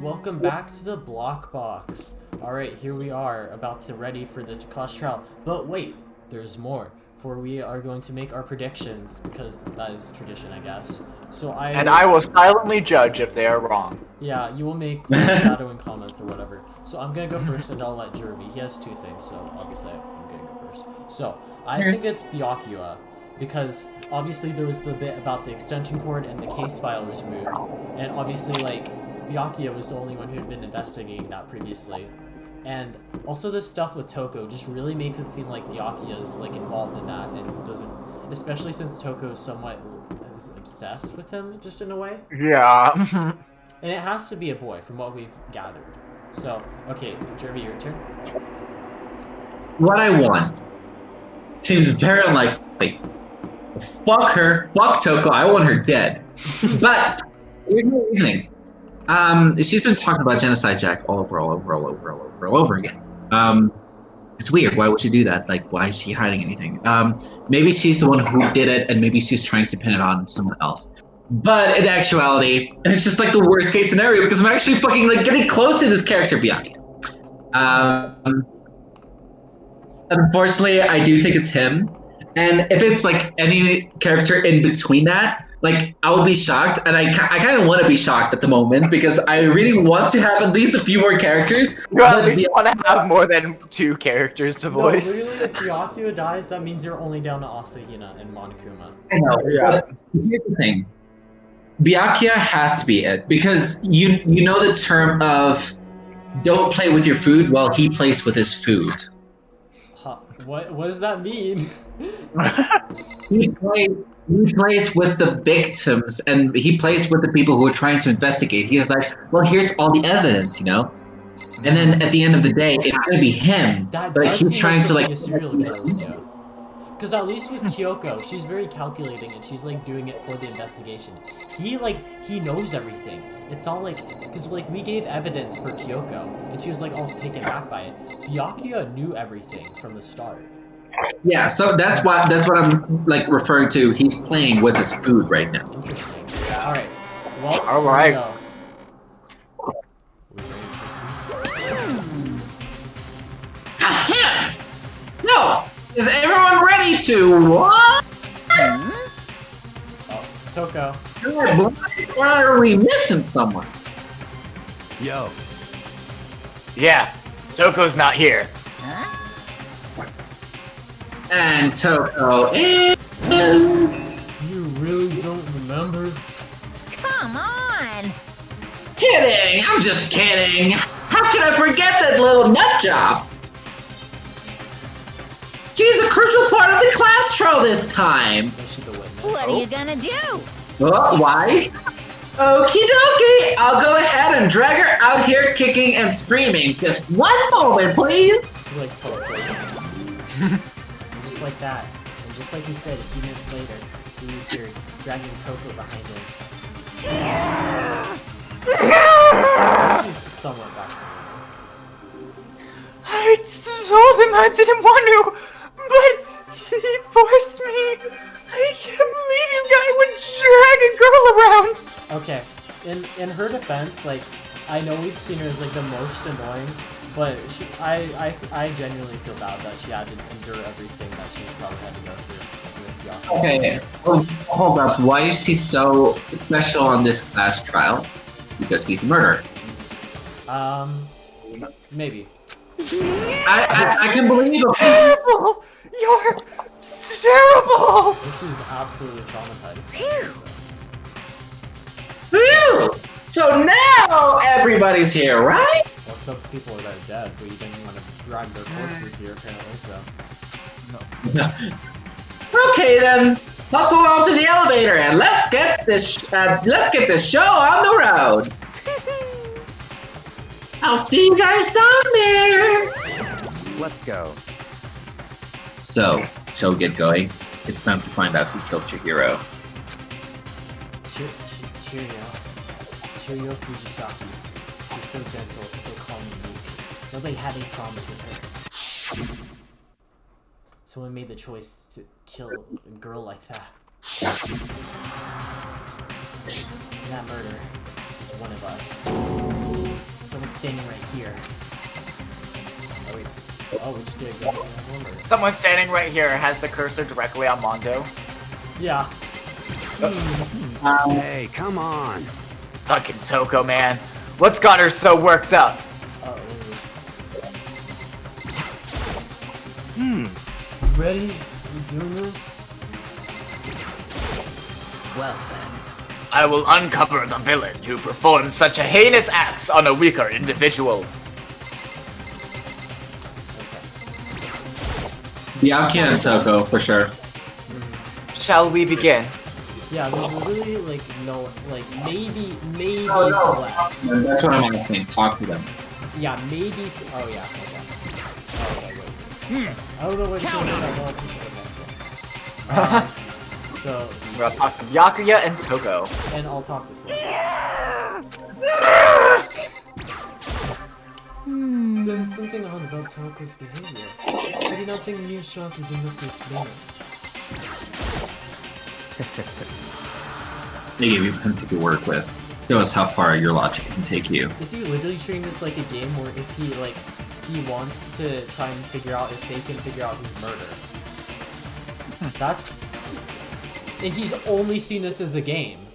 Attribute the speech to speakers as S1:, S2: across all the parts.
S1: welcome back to the Blockbox. Alright, here we are, about to ready for the class trial. But wait, there's more. For we are going to make our predictions, because that is tradition, I guess.
S2: And I will silently judge if they are wrong.
S1: Yeah, you will make foreshadowing comments or whatever. So I'm gonna go first, and I'll let Jeremy. He has two things, so obviously I'm gonna go first. So, I think it's Byakuya, because obviously there was the bit about the extension cord and the case file was moved. And obviously, like, Byakuya was the only one who had been investigating that previously. And also the stuff with Toko just really makes it seem like Byakuya's like involved in that and doesn't, especially since Toko somewhat is obsessed with him just in a way.
S2: Yeah.
S1: And it has to be a boy from what we've gathered. So, okay, Jeremy, your turn.
S3: What I want seems very unlikely. Fuck her. Fuck Toko. I want her dead. But here's my reasoning. She's been talking about Genocide Jack all over again. It's weird. Why would she do that? Like, why is she hiding anything? Maybe she's the one who did it, and maybe she's trying to pin it on someone else. But in actuality, it's just like the worst case scenario because I'm actually fucking like getting close to this character, Byakuya. Unfortunately, I do think it's him. And if it's like any character in between that, like I will be shocked, and I kind of want to be shocked at the moment because I really want to have at least a few more characters.
S2: You at least want to have more than two characters to voice.
S1: No, really, if Byakuya dies, that means you're only down to Asahina and Monokuma.
S3: I know.
S2: Yeah.
S3: But here's the thing. Byakuya has to be it because you know the term of don't play with your food while he plays with his food.
S1: Huh. What does that mean?
S3: He plays with the victims and he plays with the people who are trying to investigate. He's like, well, here's all the evidence, you know? And then at the end of the day, it's gonna be him.
S1: That
S3: but
S1: does
S3: he's
S1: seem
S3: trying
S1: like
S3: to like
S1: a serial killer would do. Because at least with Kyoko, she's very calculating and she's like doing it for the investigation. He knows everything. It's not like, because like we gave evidence for Kyoko and she was like almost taken back by it. Byakuya knew everything from the start.
S3: Yeah, so that's what I'm like referring to. He's playing with his food right now.
S1: Interesting. All right. Well,
S2: all right.
S3: Aha! No, is everyone ready to what?
S1: Oh, Toko.
S3: Or are we missing someone?
S4: Yo.
S2: Yeah, Toko's not here.
S3: And Toko is...
S1: You really don't remember?
S5: Come on!
S3: Kidding! I'm just kidding! How can I forget that little nut job? She's a crucial part of the class trial this time!
S1: Is she the witness?
S5: What are you gonna do?
S3: Oh, why? Okie dokie! I'll go ahead and drag her out here kicking and screaming. Just one moment, please!
S1: He like teleports. And just like that, and just like he said a few minutes later, we appeared, dragging Toko behind him. She's somewhat back.
S2: I told him I didn't want to, but he forced me. I can't believe you guys would drag a girl around.
S1: Okay, in her defense, like, I know we've seen her as like the most annoying, but I genuinely feel bad that she had to endure everything that she's probably had to go through with Byakuya.
S3: Okay, well, hold up. Why is he so special on this class trial? Because he's a murderer.
S1: Maybe.
S3: I can believe it.
S2: Terrible! You're terrible!
S1: She's absolutely traumatized.
S3: Phew! So now everybody's here, right?
S1: Well, except the people that are dead, but you didn't want to drag their corpses here, apparently, so.
S3: Okay then, hustle on to the elevator and let's get this show on the road. I'll see you guys down there.
S4: Let's go.
S3: So, shall we get going? It's time to find out who killed your hero.
S1: Cheerio Fujisaki. She's so gentle, so calm and meek. Nobody had any problems with her. Someone made the choice to kill a girl like that. And that murder is one of us. someone's standing right here. Oh, wait. Oh, we just did go over.
S2: Someone standing right here has the cursor directly on Mondo.
S1: Yeah.
S4: Hey, come on.
S2: Fucking Toko, man. What's got her so worked up?
S1: Ready? We doing this? Well then.
S2: I will uncover the villain who performs such a heinous act on a weaker individual.
S3: Byakuya and Toko, for sure.
S2: Shall we begin?
S1: Yeah, there's literally like no, like maybe Celeste.
S3: That's what I'm asking. Talk to them.
S1: Yeah, maybe. Oh yeah. Okay. Oh, okay, wait. I don't know what to say about that. So.
S2: We're gonna talk to Byakuya and Toko.
S1: And I'll talk to Celeste. There's something odd about Toko's behavior. I do not think mere shock is enough to explain it.
S3: They give you plenty to work with. Show us how far your logic can take you.
S1: Is he literally treating this like a game where if he wants to try and figure out if they can figure out his murder? That's... And he's only seen this as a game.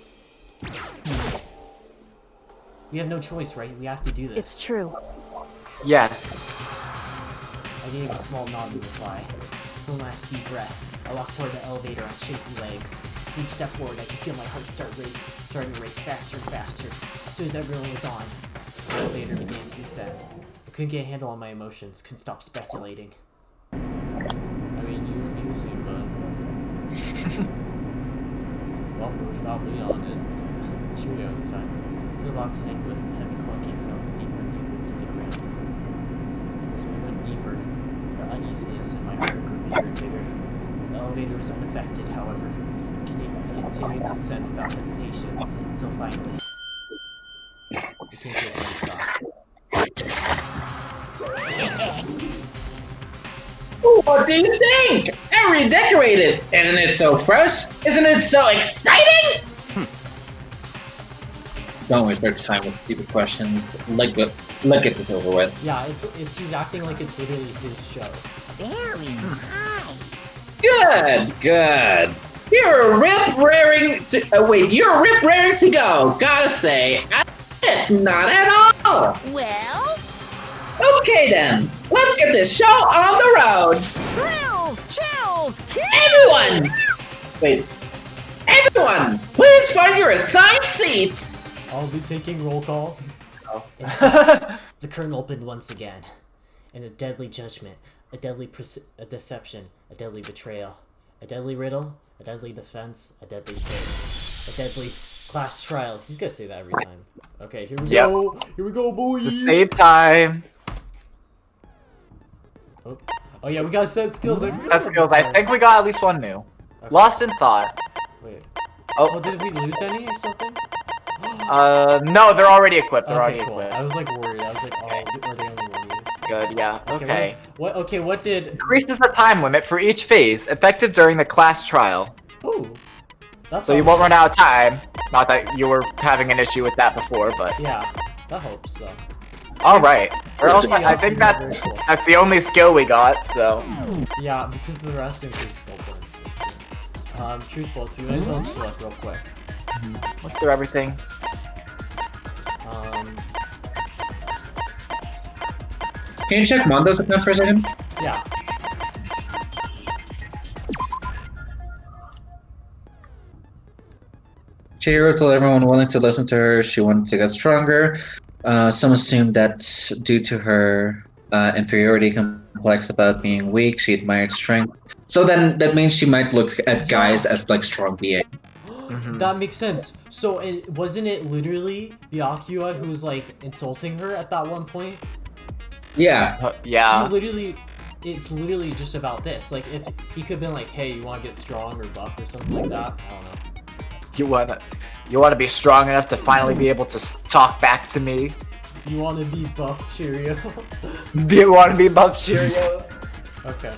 S1: We have no choice, right? We have to do this.
S6: It's true.
S2: Yes.
S1: I gave a small nod in reply. For the last deep breath, I walked toward the elevator on shaky legs. Each step forward, I could feel my heart starting to race faster and faster. As soon as everyone was on, the elevator began to descend. I couldn't get a handle on my emotions, couldn't stop speculating. I mean, you and me the same, but... Bumper without Leon and Cheerio this time. The box sank with heavy clunking sounds deeper and deeper into the ground. And as we went deeper, the uneasiness in my heart grew bigger and bigger. The elevator was unaffected, however. It continued to descend without hesitation, until finally... it came to a sudden stop.
S3: What do you think? I redecorated! Isn't it so fresh? Isn't it so exciting? Don't waste our time with stupid questions. Let's get this over with.
S1: Yeah, he's acting like it's literally his show.
S5: Very nice.
S3: Good. You're rip-raring to go. Gotta say, not at all.
S5: Well,
S3: Okay then, let's get this show on the road.
S5: thrills, chills,
S3: Everyone, please find your assigned seats.
S1: I'll be taking roll call.
S2: Oh.
S1: The curtain opened once again. And a deadly judgment, a deadly a deception, a deadly betrayal, a deadly riddle, a deadly defense, a deadly fate, a deadly class trial. He's gonna say that every time. Okay, here we go. Here we go, boys.
S2: The same time.
S1: Oh yeah, we got set skills.
S2: That's skills. I think we got at least one new.
S1: Okay.
S2: Lost in thought.
S1: Wait.
S2: Oh.
S1: Oh, did we lose any or something?
S2: No, they're already equipped. They're already
S1: cool.
S2: equipped.
S1: I was like worried. I was like, oh, are they only one use?
S2: Good, yeah. Okay.
S1: What did...
S2: Increases the time limit for each phase, effective during the class trial.
S1: Ooh. That's
S2: So you won't run out of time. Not that you were having an issue with that before, but...
S1: Yeah, that helps though.
S2: Alright. Or else I think
S1: Very cool.
S2: that's the only skill we got, so...
S1: Yeah, because the rest increase skill points. Truth bolts. We might as well just look real quick.
S2: Look through everything.
S3: Can you check Mondo's account for a second?
S1: Yeah.
S3: Chihiro told everyone willing to listen to her she wanted to get stronger. Some assumed that due to her inferiority complex about being weak, she admired strength. So then that means she might look at guys as like strong beings.
S1: That makes sense. So wasn't it literally Byakuya who was like insulting her at that one point?
S3: Yeah.
S2: Yeah.
S1: It's literally just about this. Like if he could have been like, hey, you want to get strong or buff or something like that. I don't know.
S2: You wanna be strong enough to finally be able to talk back to me?
S1: You want to be buff, Cheerio?
S2: Do you wanna be buff, Cheerio?
S1: Okay.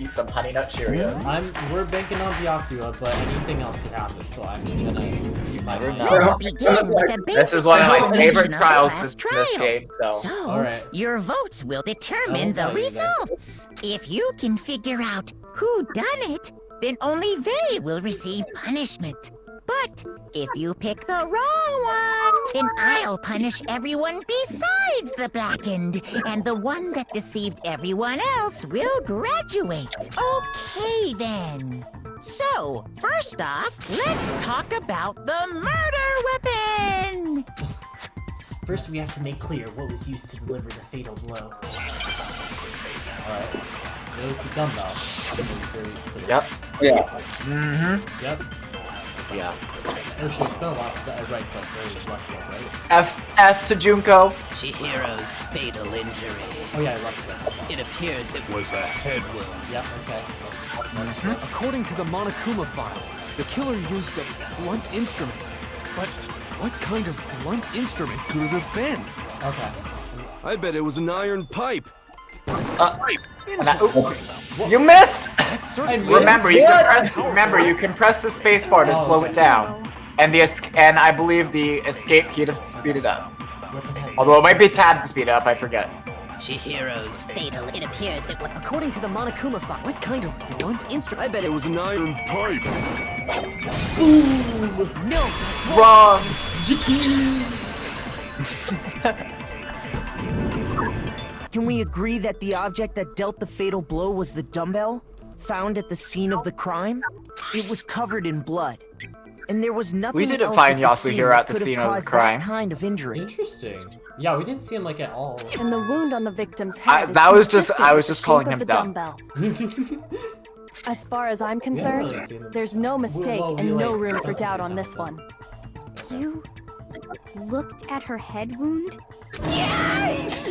S2: eat some Honey Nut Cheerios.
S1: We're banking on Byakuya, but anything else could happen, so I'm gonna keep my mind.
S5: Let's begin with a basic
S2: This is one of my favorite
S5: explanation of
S2: trials
S5: the last
S2: in this
S5: trial.
S2: game, so.
S5: So,
S1: Alright.
S5: your votes will determine
S1: I won't
S5: the
S1: tell you that.
S5: results. If you can figure out who done it, then only they will receive punishment. But if you pick the wrong one, then I'll punish everyone besides the blackened, and the one that deceived everyone else will graduate. Okay, then. So, first off, let's talk about the murder weapon!
S1: First, we have to make clear what was used to deliver the fatal blow. Alright. It was the dumbbell. It was very clear.
S2: Yep.
S3: Yeah.
S2: Mm-hmm.
S1: Yep.
S2: Yeah.
S1: Oh shit, it's been a while since I right click, left click, right?
S2: F to Junko.
S6: Chihiro's fatal injury.
S1: Oh yeah, left click.
S6: It appears it was a head wound.
S1: Yep, okay.
S7: According to the Monokuma file, the killer used a blunt instrument. But what kind of blunt instrument could it have been?
S1: Okay.
S8: I bet it was an iron pipe.
S2: You missed.
S1: I missed.
S2: Remember, you can press the space bar to slow it down, and I believe the escape key to speed it up. Although it might be tab to speed it up, I forget.
S6: Chihiro's
S5: Fatal, it appears it was.
S7: According to the Monokuma file, what kind of blunt instrument?
S8: I bet it was an iron pipe.
S7: No,
S2: Wrong.
S9: Can we agree that the object that dealt the fatal blow was the dumbbell found at the scene of the crime? It was covered in blood, and there was nothing
S2: We didn't
S9: else
S2: find
S9: at the scene
S2: Yasuhiro
S9: that
S2: at the
S9: could have
S2: scene of the
S9: caused
S2: crime.
S9: That kind of injury.
S1: Interesting. Yeah, we didn't see him like at all.
S10: And the wound on the victim's head is
S2: I was
S10: consistent with
S2: just
S10: the
S2: calling
S10: shape
S2: him
S10: of the
S2: dumb.
S10: dumbbell. As far as I'm concerned,
S1: really seen them.
S10: there's no mistake
S1: Well, we,
S10: and no
S1: like,
S10: room for
S1: sensitive
S10: doubt on
S1: to
S10: this
S1: them.
S10: one.
S11: You looked at her head wound?
S5: Yes!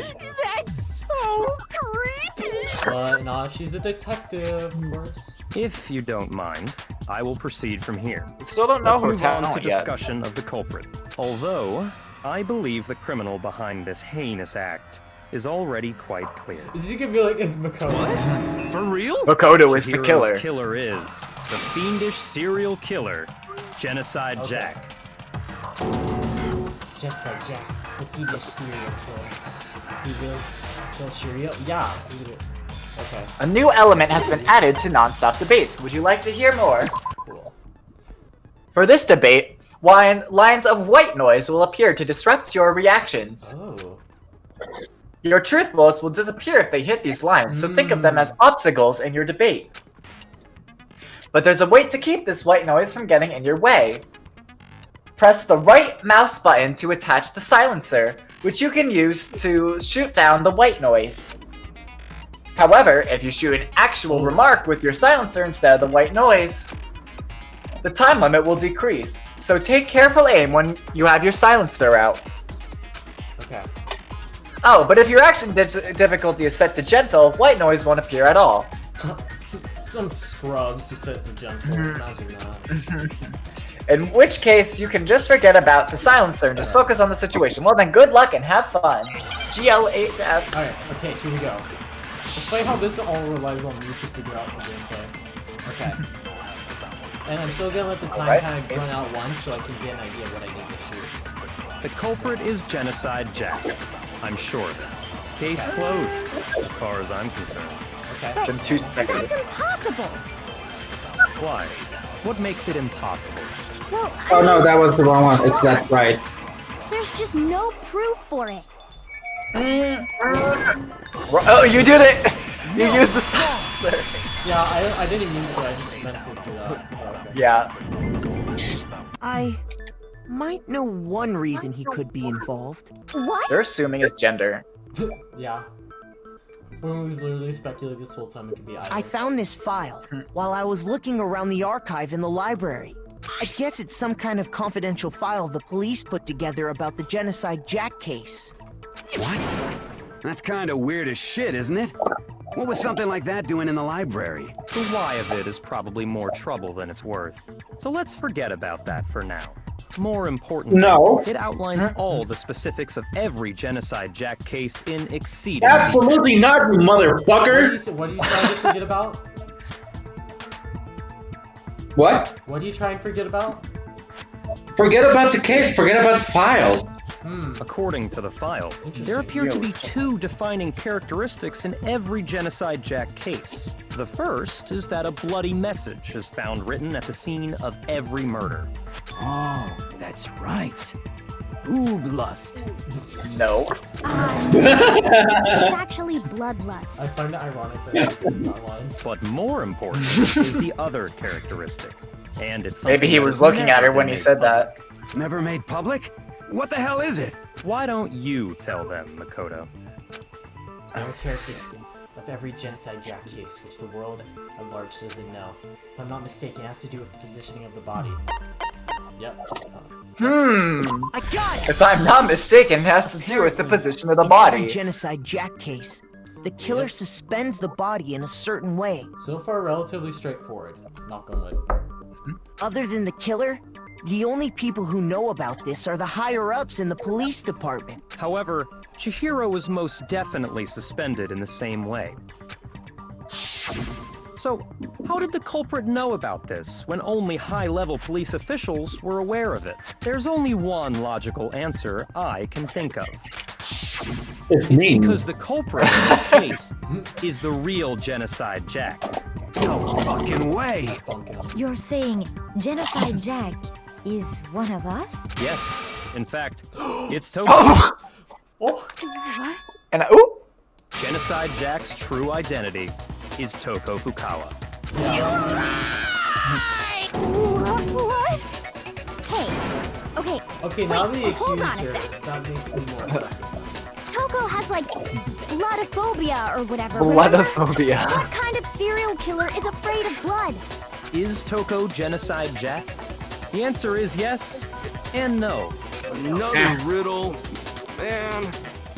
S5: That's so creepy!
S1: But nah, she's a detective, of course.
S12: If you don't mind, I will proceed from here.
S2: We still don't know
S12: Let's
S2: her
S12: move on to
S2: talent yet.
S12: discussion of the culprit. Although, I believe the criminal behind this heinous act is already quite clear.
S1: Is he gonna be like, it's Makoto?
S8: For real?
S2: Makoto is the
S12: Chihiro's
S2: killer.
S12: killer is the fiendish serial killer, Genocide Jack.
S1: Just like Jack, the fiendish serial killer. He really killed Cheerio? Yeah, he did it. Okay,
S2: A new element has been added to non-stop debates. Would you like to hear more?
S1: cool.
S2: For this debate, lines of white noise will appear to disrupt your reactions.
S1: Oh.
S2: Your truth bullets will disappear if they hit these lines, so think of them as obstacles in your debate. But there's a way to keep this white noise from getting in your way. Press the right mouse button to attach the silencer, which you can use to shoot down the white noise. However, if you shoot an actual remark with your silencer instead of the white noise, the time limit will decrease, so take careful aim when you have your silencer out.
S1: Okay.
S2: Oh, but if your action difficulty is set to gentle, white noise won't appear at all.
S1: Some scrubs who said it's a gentle. Imagine that.
S2: In which case, you can just forget about the silencer and just focus on the situation. Well then, good luck and have fun. GL8F.
S1: Alright, okay, here we go. It's funny how this all relies on me to figure out the gameplay. Okay. And I'm still gonna let the time kind of run out once so I can get an idea of what I need to shoot.
S12: The culprit is Genocide Jack. I'm sure of it. Case closed, as far as I'm concerned.
S1: Okay.
S2: In 2 seconds.
S11: That's impossible!
S12: Why? What makes it impossible?
S11: Well,
S3: Oh no, that was the wrong one. It's that right.
S11: there's just no proof for it.
S2: Oh, you did it! You used the silencer.
S1: Yeah, I didn't mean to, I just meant to do that. Oh, okay.
S2: Yeah.
S9: I might know one reason he could be involved.
S11: What?
S2: They're assuming his gender.
S1: Yeah. When we've literally speculated this whole time, it could be either.
S9: I found this file while I was looking around the archive in the library. I guess it's some kind of confidential file the police put together about the Genocide Jack case.
S4: What? That's kind of weird as shit, isn't it? What was something like that doing in the library?
S12: The why of it is probably more trouble than it's worth. So let's forget about that for now. More importantly,
S3: No.
S12: it outlines all the specifics of every Genocide Jack case in exceeding
S3: Absolutely not, you
S1: What do
S3: motherfucker!
S1: you trying to forget about?
S3: What?
S1: What do you try and forget about?
S3: Forget about the case. Forget about the files.
S12: According to the file, there appear to be two defining characteristics in every Genocide Jack case. The first is that a bloody message is found written at the scene of every murder.
S6: Oh, that's right. Ooblust.
S2: No.
S11: It's actually bloodlust.
S1: I find it ironic that this is not one.
S12: But more important is the other characteristic. And it's
S2: Maybe he was looking at her when he said that.
S4: Never made public? What the hell is it?
S12: Why don't you tell them, Makoto?
S1: Our characteristic of every Genocide Jack case, which the world at large says they know. If I'm not mistaken, it has to do with the positioning of the body. Yep.
S9: I got it!
S2: If I'm not mistaken, it has to do with the position of the
S9: In every
S2: body.
S9: Genocide Jack case, the killer suspends the body in a certain way.
S1: So far, relatively straightforward. Knock on wood.
S9: Other than the killer, the only people who know about this are the higher-ups in the police department.
S12: However, Chihiro was most definitely suspended in the same way. So, how did the culprit know about this when only high-level police officials were aware of it? There's only one logical answer I can think of.
S3: It's me.
S12: Because the culprit in this case is the real Genocide Jack.
S4: No fucking way.
S11: You're saying Genocide Jack is one of us?
S12: Yes. In fact, it's Toko.
S11: What?
S2: And ooh.
S12: Genocide Jack's true identity is Toko Fukawa.
S11: What? Hey, okay.
S1: Okay, now
S11: wait,
S1: the
S11: hold on a
S1: accuser,
S11: sec.
S1: that makes me more specified.
S11: Toko has like bloodophobia or whatever. remember?
S2: Bloodophobia.
S11: What kind of serial killer is afraid of blood?
S12: Is Toko Genocide Jack? The answer is yes and no.
S8: Another riddle. Man,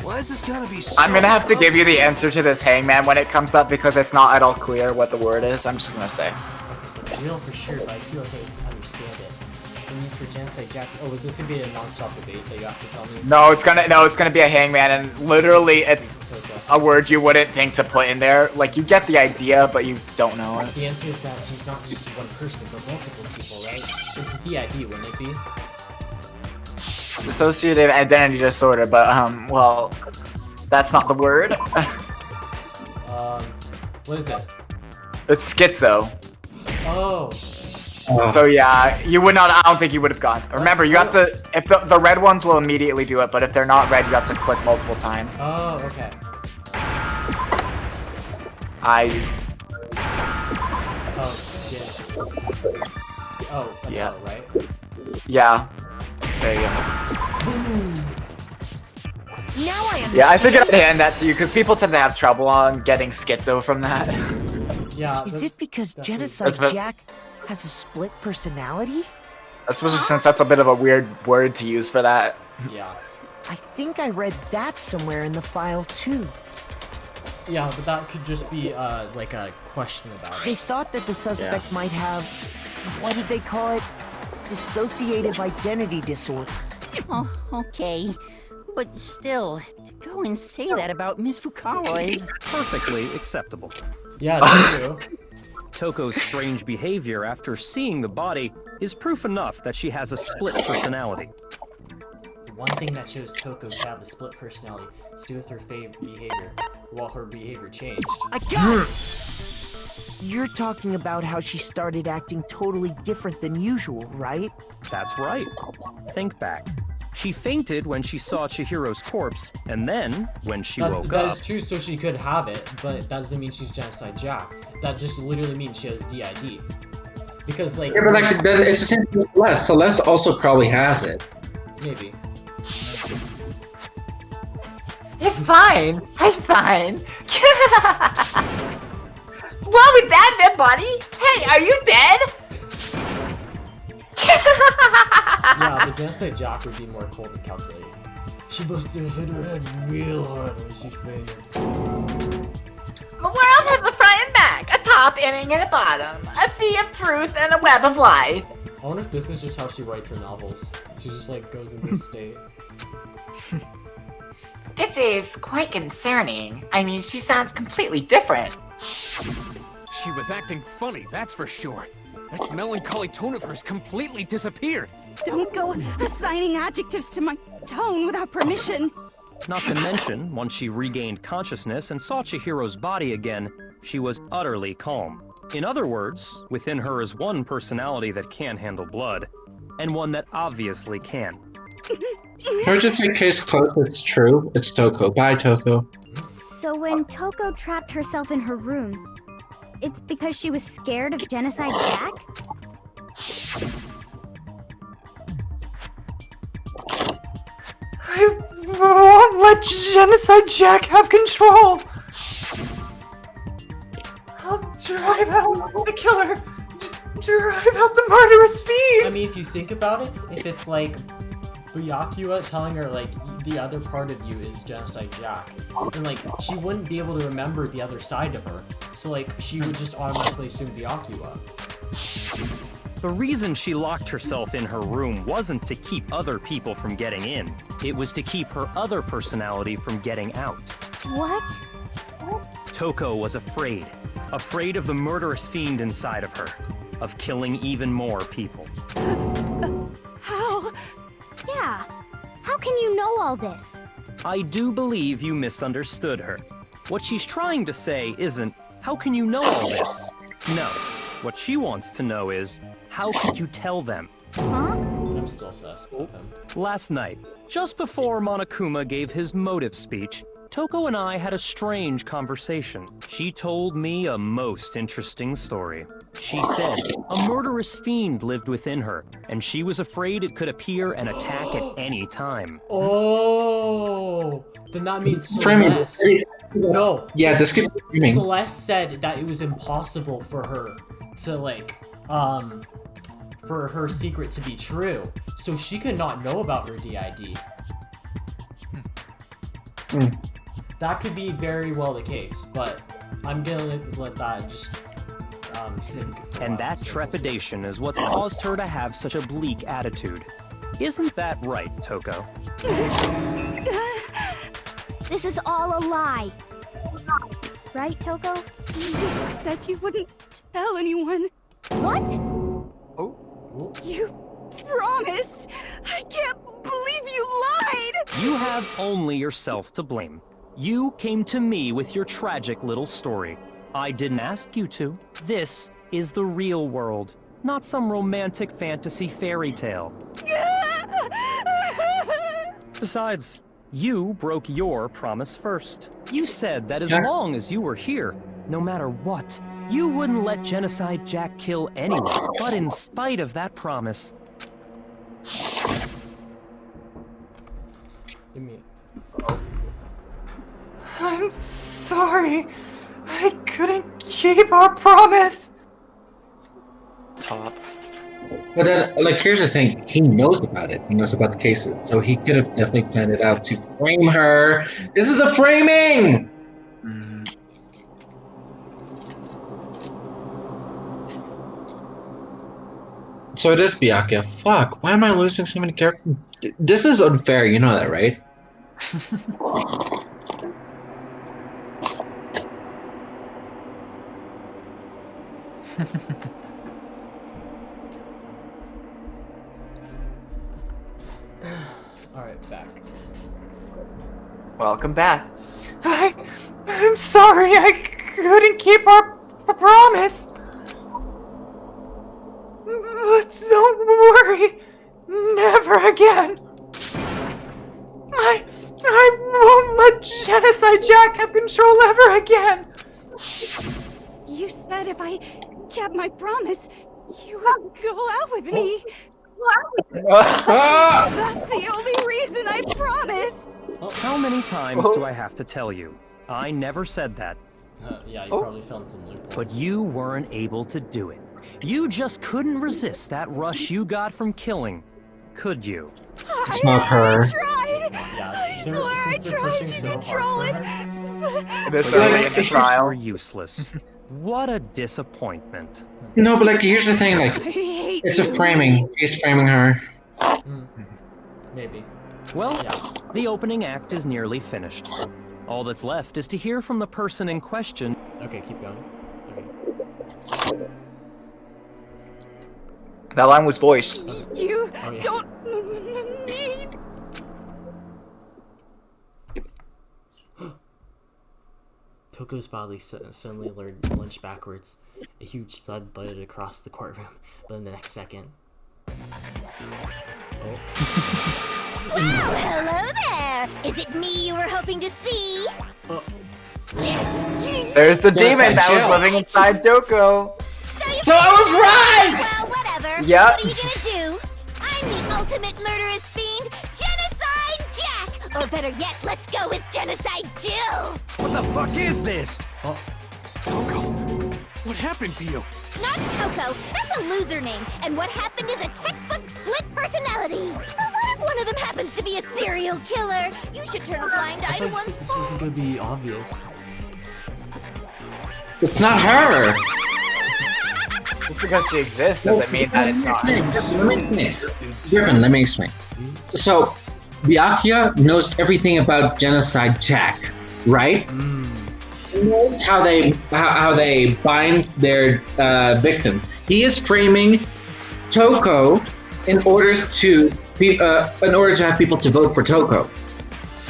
S8: why is this gotta be so
S2: I'm gonna have to give you the answer to this hangman when it comes up because it's not at all clear what the word is. I'm just gonna say.
S1: It's real for sure, but I feel like I understand it. It means for Genocide Jack. Oh, is this gonna be a non-stop debate that you have to tell me?
S2: No, it's gonna be a hangman, and literally it's a word you wouldn't think to put in there. Like you get the idea, but you don't know it.
S1: The answer is that she's not just one person, but multiple people, right? It's DID, wouldn't it be?
S2: Dissociative identity disorder, but well, that's not the word.
S1: What is it?
S2: It's schizo.
S1: Oh.
S2: So yeah, you would not. I don't think you would have gone. Remember, you have to. If the red ones will immediately do it, but if they're not red, you have to click multiple times.
S1: Oh, okay.
S2: Eyes.
S1: Oh, skip. Oh,
S2: Yeah.
S1: no, right?
S2: Yeah. There you go.
S9: Now I understand.
S2: Yeah, I figured I'd hand that to you because people tend to have trouble on getting schizo from that.
S1: Yeah.
S9: Is it because Genocide Jack has a split personality?
S2: Especially since that's a bit of a weird word to use for that.
S1: Yeah.
S9: I think I read that somewhere in the file too.
S1: Yeah, but that could just be like a question about
S9: They
S1: it.
S9: thought that the suspect might have, what did they call it? Dissociative identity disorder.
S5: Oh, okay. But still, to go and say that about Miss Fukawa is...
S12: Perfectly acceptable.
S1: Yeah, it's true.
S12: Toko's strange behavior after seeing the body is proof enough that she has a split personality.
S1: The one thing that shows Toko to have a split personality is to do with her behavior. Well, her behavior changed.
S9: I got it! You're talking about how she started acting totally different than usual, right?
S12: That's right. Think back. She fainted when she saw Chihiro's corpse, and then, when she woke
S1: That
S12: up...
S1: is true, so she could have it, but that doesn't mean she's Genocide Jack. That just literally means she has DID. Because, like...
S3: Yeah, but like, it's the same thing with Celeste. Celeste also probably has it.
S1: Maybe.
S2: It's fine. I'm fine. What was that, dead body? Hey, are you dead?
S1: Yeah, but Genocide Jack would be more cold and calculated. She must have hit her head real hard when she fainted.
S2: The world has a front and back, a top, inning, and a bottom, a sea of truth and a web of life.
S1: I wonder if this is just how she writes her novels. She just like goes into this state.
S2: This is quite concerning. I mean, she sounds completely different.
S7: She was acting funny, that's for sure. That melancholy tone of hers completely disappeared.
S13: Don't go assigning adjectives to my tone without permission.
S12: Not to mention, once she regained consciousness and saw Chihiro's body again, she was utterly calm. In other words, within her is one personality that can handle blood, and one that obviously can.
S3: Emergency case closed, it's true. It's Toko. Bye, Toko.
S11: So when Toko trapped herself in her room, it's because she was scared of Genocide Jack?
S2: I won't let Genocide Jack have control! I'll drive out the killer! Drive out the murderous fiend!
S1: I mean, if you think about it, if it's like Byakuya telling her like the other part of you is Genocide Jack, then like she wouldn't be able to remember the other side of her. So like she would just automatically assume Byakuya.
S12: The reason she locked herself in her room wasn't to keep other people from getting in. It was to keep her other personality from getting out.
S11: What?
S12: Toko was afraid. Afraid of the murderous fiend inside of her. Of killing even more people.
S13: How?
S11: Yeah. How can you know all this?
S12: I do believe you misunderstood her. What she's trying to say isn't, how can you know all this? No. What she wants to know is, how could you tell them?
S11: Huh?
S1: I'm still sus of him.
S12: Last night, just before Monokuma gave his motive speech, Toko and I had a strange conversation. She told me a most interesting story. She said a murderous fiend lived within her, and she was afraid it could appear and attack at any time.
S1: Oh, then that means Celeste. No.
S3: Yeah, this could be streaming.
S1: Celeste said that it was impossible for her to like, for her secret to be true, so she could not know about her DID. That could be very well the case, but I'm gonna let that just sink.
S12: And that trepidation is what's caused her to have such a bleak attitude. Isn't that right, Toko?
S11: This is all a lie. Right, Toko?
S13: You said you wouldn't tell anyone.
S11: What?
S2: Oh.
S13: You promised! I can't believe you lied!
S12: You have only yourself to blame. You came to me with your tragic little story. I didn't ask you to. This is the real world, not some romantic fantasy fairy tale. Besides, you broke your promise first. You said that as long as you were here, no matter what, you wouldn't let Genocide Jack kill anyone. But in spite of that promise...
S2: I'm sorry. I couldn't keep our promise.
S3: Top. But then, like, here's the thing. He knows about it. He knows about the cases. So he could have definitely planned it out to frame her. This is a framing! So it is Byakuya. Fuck, why am I losing so many characters? This is unfair, you know that, right?
S1: Alright, back.
S2: Welcome back. I'm sorry, I couldn't keep our promise. But don't worry, never again. I won't let Genocide Jack have control ever again.
S13: You said if I kept my promise, you would go out with me. That's the only reason I promised.
S12: How many times do I have to tell you? I never said that.
S1: Yeah, you probably found some loophole.
S12: But you weren't able to do it. You just couldn't resist that rush you got from killing, could you?
S3: It's not her.
S13: I tried.
S1: Yeah,
S13: I swear I tried to control it.
S2: This early in the trial.
S12: Were useless. What a disappointment.
S3: No, but like, here's the thing. Like, it's a framing. He's framing her.
S1: Maybe.
S12: Well, the opening act is nearly finished. All that's left is to hear from the person in question.
S1: Okay, keep going.
S2: That line was voiced.
S13: You
S1: Oh, yeah.
S13: don't mean...
S1: Toko's body suddenly lunged backwards. A huge thud thudded across the courtroom, but in the next second...
S11: Well, hello there! Is it me you were hoping to see?
S2: There's the demon that was living inside Toko.
S3: So I was right!
S11: Well, whatever.
S2: Yep.
S11: What are you gonna do? I'm the ultimate murderous fiend, Genocide Jack! Or better yet, let's go with Genocide Jill!
S4: What the fuck is this?
S7: Toko, what happened to you?
S11: Not Toko, that's a loser name, and what happened is a textbook split personality. So what if one of them happens to be a serial killer? You should turn a blind eye
S1: I
S11: to
S1: thought you
S11: one.
S1: said this wasn't gonna be obvious.
S3: It's not her.
S2: Just because she exists doesn't mean that it's not.
S3: Griffin, let me explain. So, Byakuya knows everything about Genocide Jack, right? He knows how they bind their victims. He is framing Toko in order to have people to vote for Toko.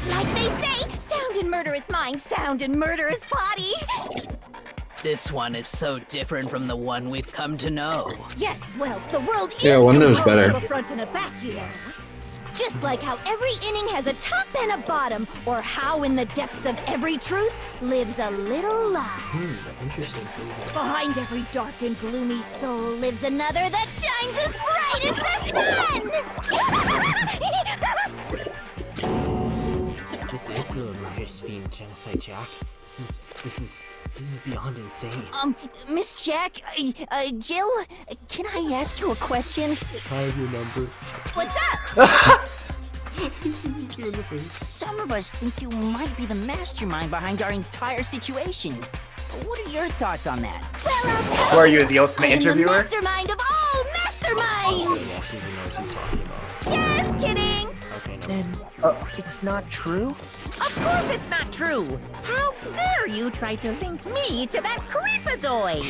S11: Like they say, sound in murderous mind, sound in murderous body.
S6: This one is so different from the one we've come to know.
S11: Yes, well, the world is
S3: Yeah, one knows
S11: a
S3: better.
S11: world of a front and a back, you know. Just like how every inning has a top and a bottom, or how in the depths of every truth lives a little lie.
S1: Interesting phrasing.
S11: Behind every dark and gloomy soul lives another that shines as bright as the sun!
S1: This is the murderous fiend, Genocide Jack. This is beyond insane.
S5: Miss Jack, Jill, can I ask you a question?
S1: I have your number.
S11: What's up?
S1: She's doing the face.
S5: Some of us think you might be the mastermind behind our entire situation. What are your thoughts on that?
S11: Well, I'll tell
S2: Who are you, the ultimate
S11: I am the
S2: interviewer?
S11: mastermind of all masterminds!
S1: Yeah, she doesn't know what she's talking about.
S11: Just kidding!
S1: Okay, no.
S9: Then it's not true?
S5: Of course it's not true! How dare you try to link me to that creepazoid?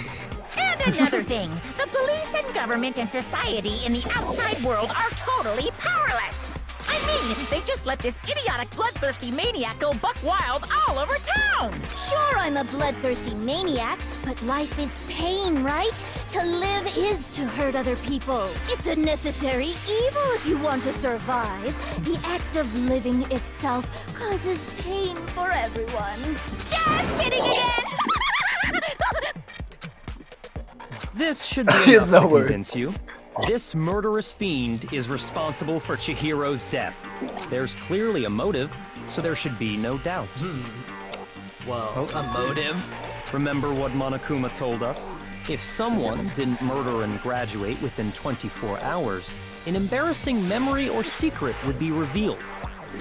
S5: And another thing, the police and government and society in the outside world are totally powerless! I mean, they just let this idiotic bloodthirsty maniac go buck wild all over town!
S11: Sure, I'm a bloodthirsty maniac, but life is pain, right? To live is to hurt other people. It's a necessary evil if you want to survive. The act of living itself causes pain for everyone. Just kidding again!
S12: This should be
S2: It's
S12: enough to
S2: over.
S12: convince you. This murderous fiend is responsible for Chihiro's death. There's clearly a motive, so there should be no doubt.
S1: Well,
S6: A motive?
S12: Remember what Monokuma told us? If someone didn't murder and graduate within 24 hours, an embarrassing memory or secret would be revealed.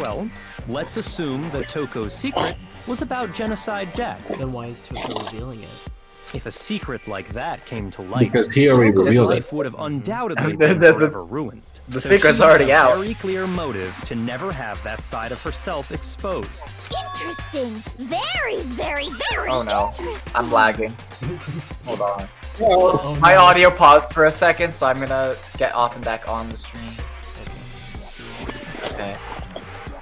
S12: Well, let's assume that Toko's secret was about Genocide Jack.
S1: then why is Toko revealing it?
S12: If a secret like that came to light,
S3: Because he already
S12: Toko's
S3: revealed it.
S12: life would have undoubtedly
S2: The-
S12: been
S2: the-
S12: forever ruined.
S2: the
S12: So
S2: secret's
S12: she
S2: already
S12: had a
S2: out.
S12: very clear motive to never have that side of herself exposed.
S11: Interesting. Very, very, very
S2: Oh no,
S11: interesting.
S2: I'm lagging. Hold on.
S1: Oh,
S2: My
S1: no.
S2: audio paused for a second, so I'm gonna get off and back on the stream. Okay.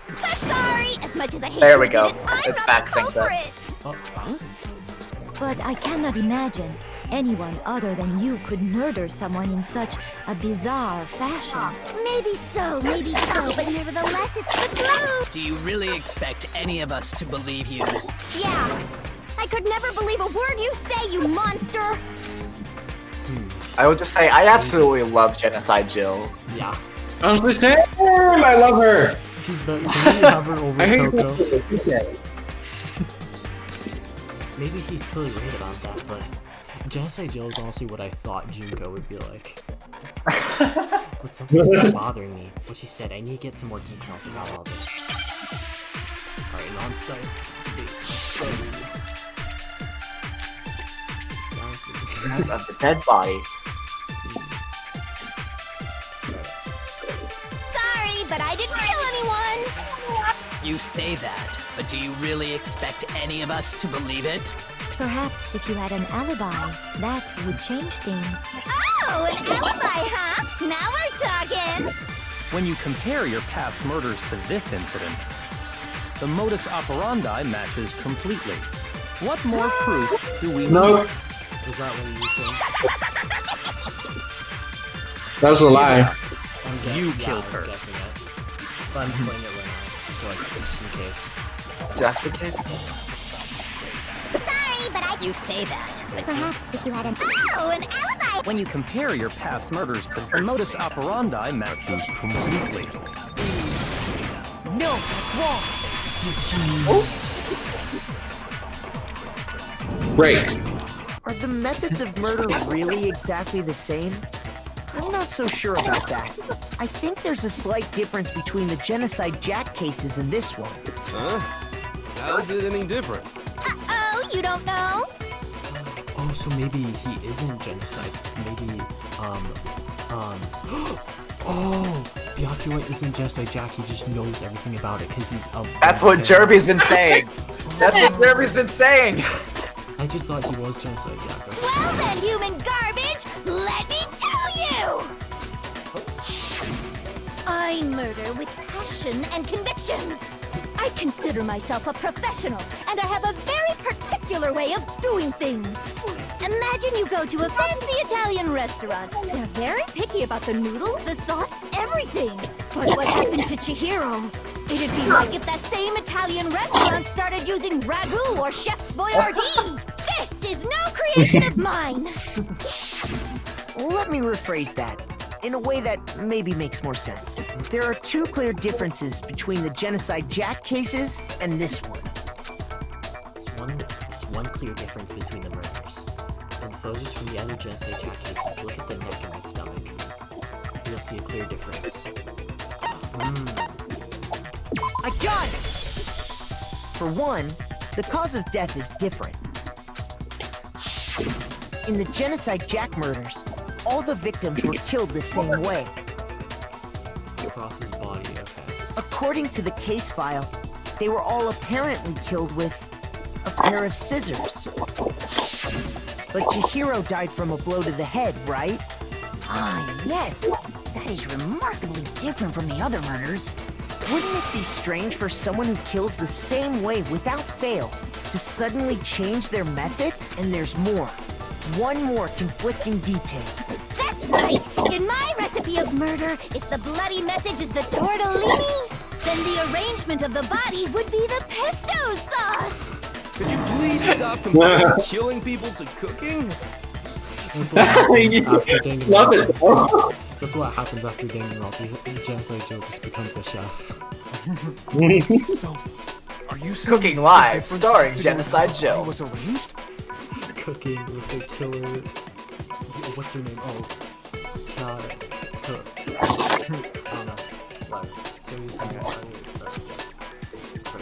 S11: But sorry, as much as I hate
S2: There
S11: to
S2: we go.
S11: admit it, I'm
S2: It's
S11: not
S2: back
S11: the
S2: synced up.
S11: culprit.
S10: But I cannot imagine anyone other than you could murder someone in such a bizarre fashion.
S11: Maybe so, but nevertheless, it's the truth.
S6: Do you really expect any of us to believe you?
S11: Yeah. I could never believe a word you say, you monster.
S2: I will just say I absolutely love Genocide Jill.
S1: Yeah.
S3: Honestly, Sam, I love her.
S1: She's the. Can you have her over
S3: I hate
S1: Toko?
S3: her.
S1: Maybe she's totally right about that, but Genocide Jill is honestly what I thought Junko would be like. But something's still bothering me. What she said, I need to get some more details about all this. Alright, non-start.
S2: That's a dead body.
S11: Sorry, but I didn't kill anyone.
S6: You say that, but do you really expect any of us to believe it?
S10: Perhaps if you had an alibi, that would change things.
S11: Oh, an alibi, huh? Now we're talking.
S12: When you compare your past murders to this incident, the modus operandi matches completely. What more proof do we need?
S14: No.
S1: Is that what you saying?
S14: That was a lie.
S12: You killed her.
S1: I was guessing it. But I'm playing it right now, so like, just in case.
S2: Just a kid.
S11: Sorry, but you say that. But perhaps if you had an... Oh, an alibi!
S12: When you compare your past murders to the modus operandi matches completely.
S9: No, that's wrong.
S14: Break.
S9: Are the methods of murder really exactly the same? I'm not so sure about that. I think there's a slight difference between the Genocide Jack cases and this one.
S8: Huh? How's it any different?
S11: Uh-oh, you don't know?
S1: Oh, so maybe he isn't genocide. Maybe, oh, Byakuya isn't Genocide Jack, he just knows everything about it because he's a...
S2: That's what Jerby's been saying. That's what Jerby's been saying.
S1: I just thought he was Genocide Jack.
S11: Well then, human garbage, let me tell you! I murder with passion and conviction. I consider myself a professional, and I have a very particular way of doing things. Imagine you go to a fancy Italian restaurant. They're very picky about the noodles, the sauce, everything. But what happened to Chihiro? It'd be like if that same Italian restaurant started using ragu or Chef Boyardee. This is no creation of mine.
S9: Let me rephrase that in a way that maybe makes more sense. There are two clear differences between the Genocide Jack cases and this one.
S1: There's one clear difference between the murders. In the photos from the other Genocide Jack cases, look at the neck and the stomach. You'll see a clear difference.
S9: I got it! For one, the cause of death is different. In the Genocide Jack murders, all the victims were killed the same way.
S1: Across his body, okay.
S9: According to the case file, they were all apparently killed with a pair of scissors. But Chihiro died from a blow to the head, right?
S5: Ah, yes. That is remarkably different from the other murders.
S9: Wouldn't it be strange for someone who kills the same way without fail to suddenly change their method? And there's more. One more conflicting detail.
S11: That's right! In my recipe of murder, if the bloody message is the tortellini, then the arrangement of the body would be the pesto sauce!
S8: Could you please stop comparing killing people to cooking?
S1: That's what happens after
S14: Love it.
S1: Danganronpa. That's what happens after Danganronpa. Genocide Joe just becomes a chef.
S7: So, are you saying
S2: Cooking
S7: the
S2: Live,
S7: difference
S2: starring
S7: has to do with
S2: Genocide
S7: how
S2: Joe.
S7: it was arranged?
S1: Cooking with the killer. What's her name? Oh, I don't know. Whatever. So you see, that's right.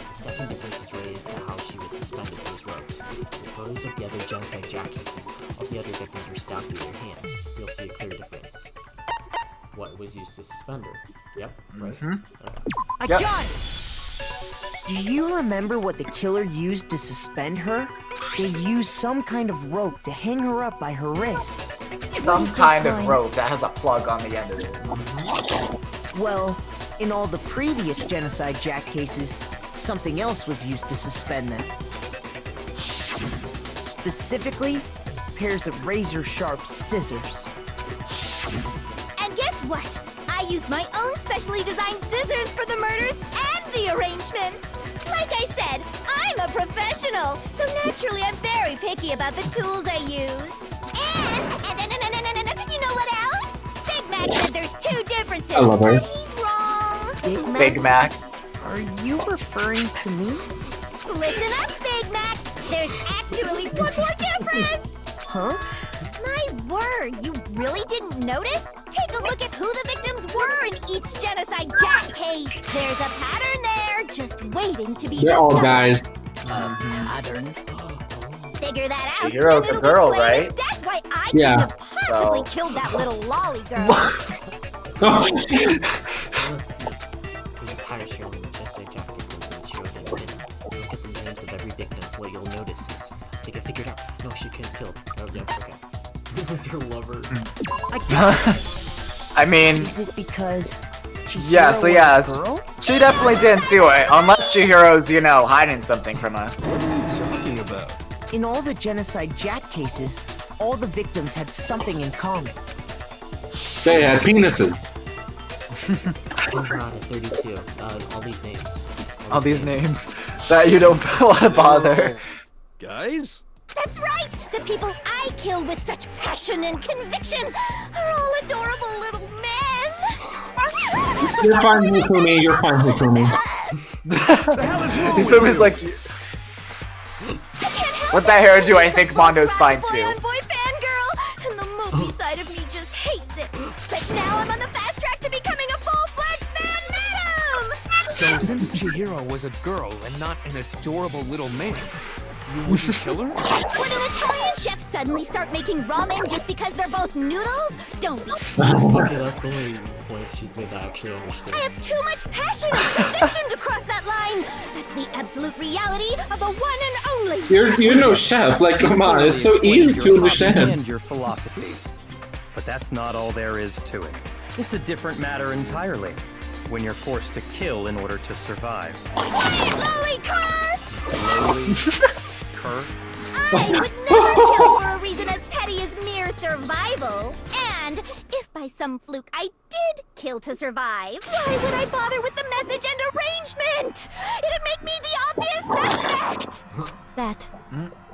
S1: The second difference is related to how she was suspended those ropes. In photos of the other Genocide Jack cases, all the other victims were stabbed through their hands. You'll see a clear difference. What was used to suspend her? Yep. Right.
S9: I got it! Do you remember what the killer used to suspend her? They used some kind of rope to hang her up by her wrists.
S2: Some kind of rope that has a plug on the end of it.
S9: Well, in all the previous Genocide Jack cases, something else was used to suspend them. Specifically, pairs of razor-sharp scissors.
S11: And guess what? I use my own specially designed scissors for the murders and the arrangement. Like I said, I'm a professional, so naturally I'm very picky about the tools I use. And you know what else? Big Mac said there's two differences.
S14: I love her.
S11: He's wrong.
S2: Big Mac.
S9: Are you referring to me?
S11: Listen up, Big Mac. There's actually one more difference.
S9: Huh?
S11: My word, you really didn't notice? Take a look at who the victims were in each Genocide Jack case. There's a pattern there, just waiting to be
S14: They're all
S11: discovered.
S14: guys.
S11: Pattern. Figure that out.
S2: Chihiro's
S11: and
S2: the
S11: it'll
S2: girl,
S11: be plain
S2: right?
S11: as That's why I
S14: Yeah.
S11: couldn't have possibly killed that little lolly girl.
S1: Let's see. There's a pattern showing the Genocide Jack victims and Chihiro didn't. Look at the names of every victim. What you'll notice is, I think I figured out. No, she couldn't kill. Oh, yeah, okay. was your lover.
S2: I mean,
S9: Is it because
S2: yeah, so yeah,
S9: was a girl?
S2: she definitely didn't do it, unless Chihiro's, you know, hiding something from us.
S8: What are you talking about?
S9: In all the Genocide Jack cases, all the victims had something in common.
S14: They had penises.
S1: Oh god, 32. All these names.
S2: All these names that you don't want to bother.
S8: Guys?
S11: That's right! The people I kill with such passion and conviction are all adorable little men!
S14: You're fine, Hifumi. You're fine, Hifumi.
S2: Hifumi's like, what the hell do I think Mondo's fine too?
S11: Boy fangirl, and the movie side of me just hates it. But now I'm on the fast track to becoming a full-fledged fan madam!
S7: So since Chihiro was a girl and not an adorable little man, you wouldn't kill her?
S11: Would an Italian chef suddenly start making ramen just because they're both noodles? Don't be
S1: Okay, that's the only point she's made that I actually understand.
S11: I have too much passion and conviction to cross that line! That's the absolute reality of the one and only!
S14: You're no chef. Like, come on, it's so easy to understand.
S12: And your philosophy. But that's not all there is to it. It's a different matter entirely. When you're forced to kill in order to survive.
S11: Lowly Cur!
S12: Lowly Cur?
S11: I would never kill for a reason as petty as mere survival. And if by some fluke I did kill to survive, why would I bother with the message and arrangement? It'd make me the obvious suspect!
S10: That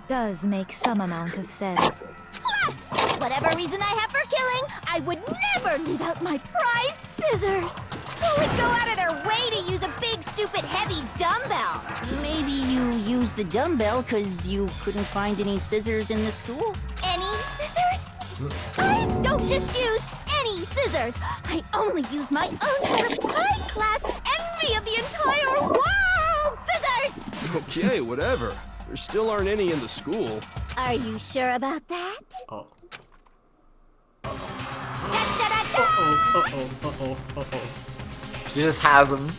S10: does make some amount of sense.
S11: Plus, whatever reason I have for killing, I would never leave out my prized scissors. Who would go out of their way to use a big, stupid, heavy dumbbell?
S6: Maybe you used the dumbbell because you couldn't find any scissors in the school?
S11: Any scissors? I don't just use any scissors. I only use my own set of high-class envy of the entire world scissors!
S8: Okay, whatever. There still aren't any in the school.
S11: Are you sure about that?
S1: Oh.
S2: She just has them.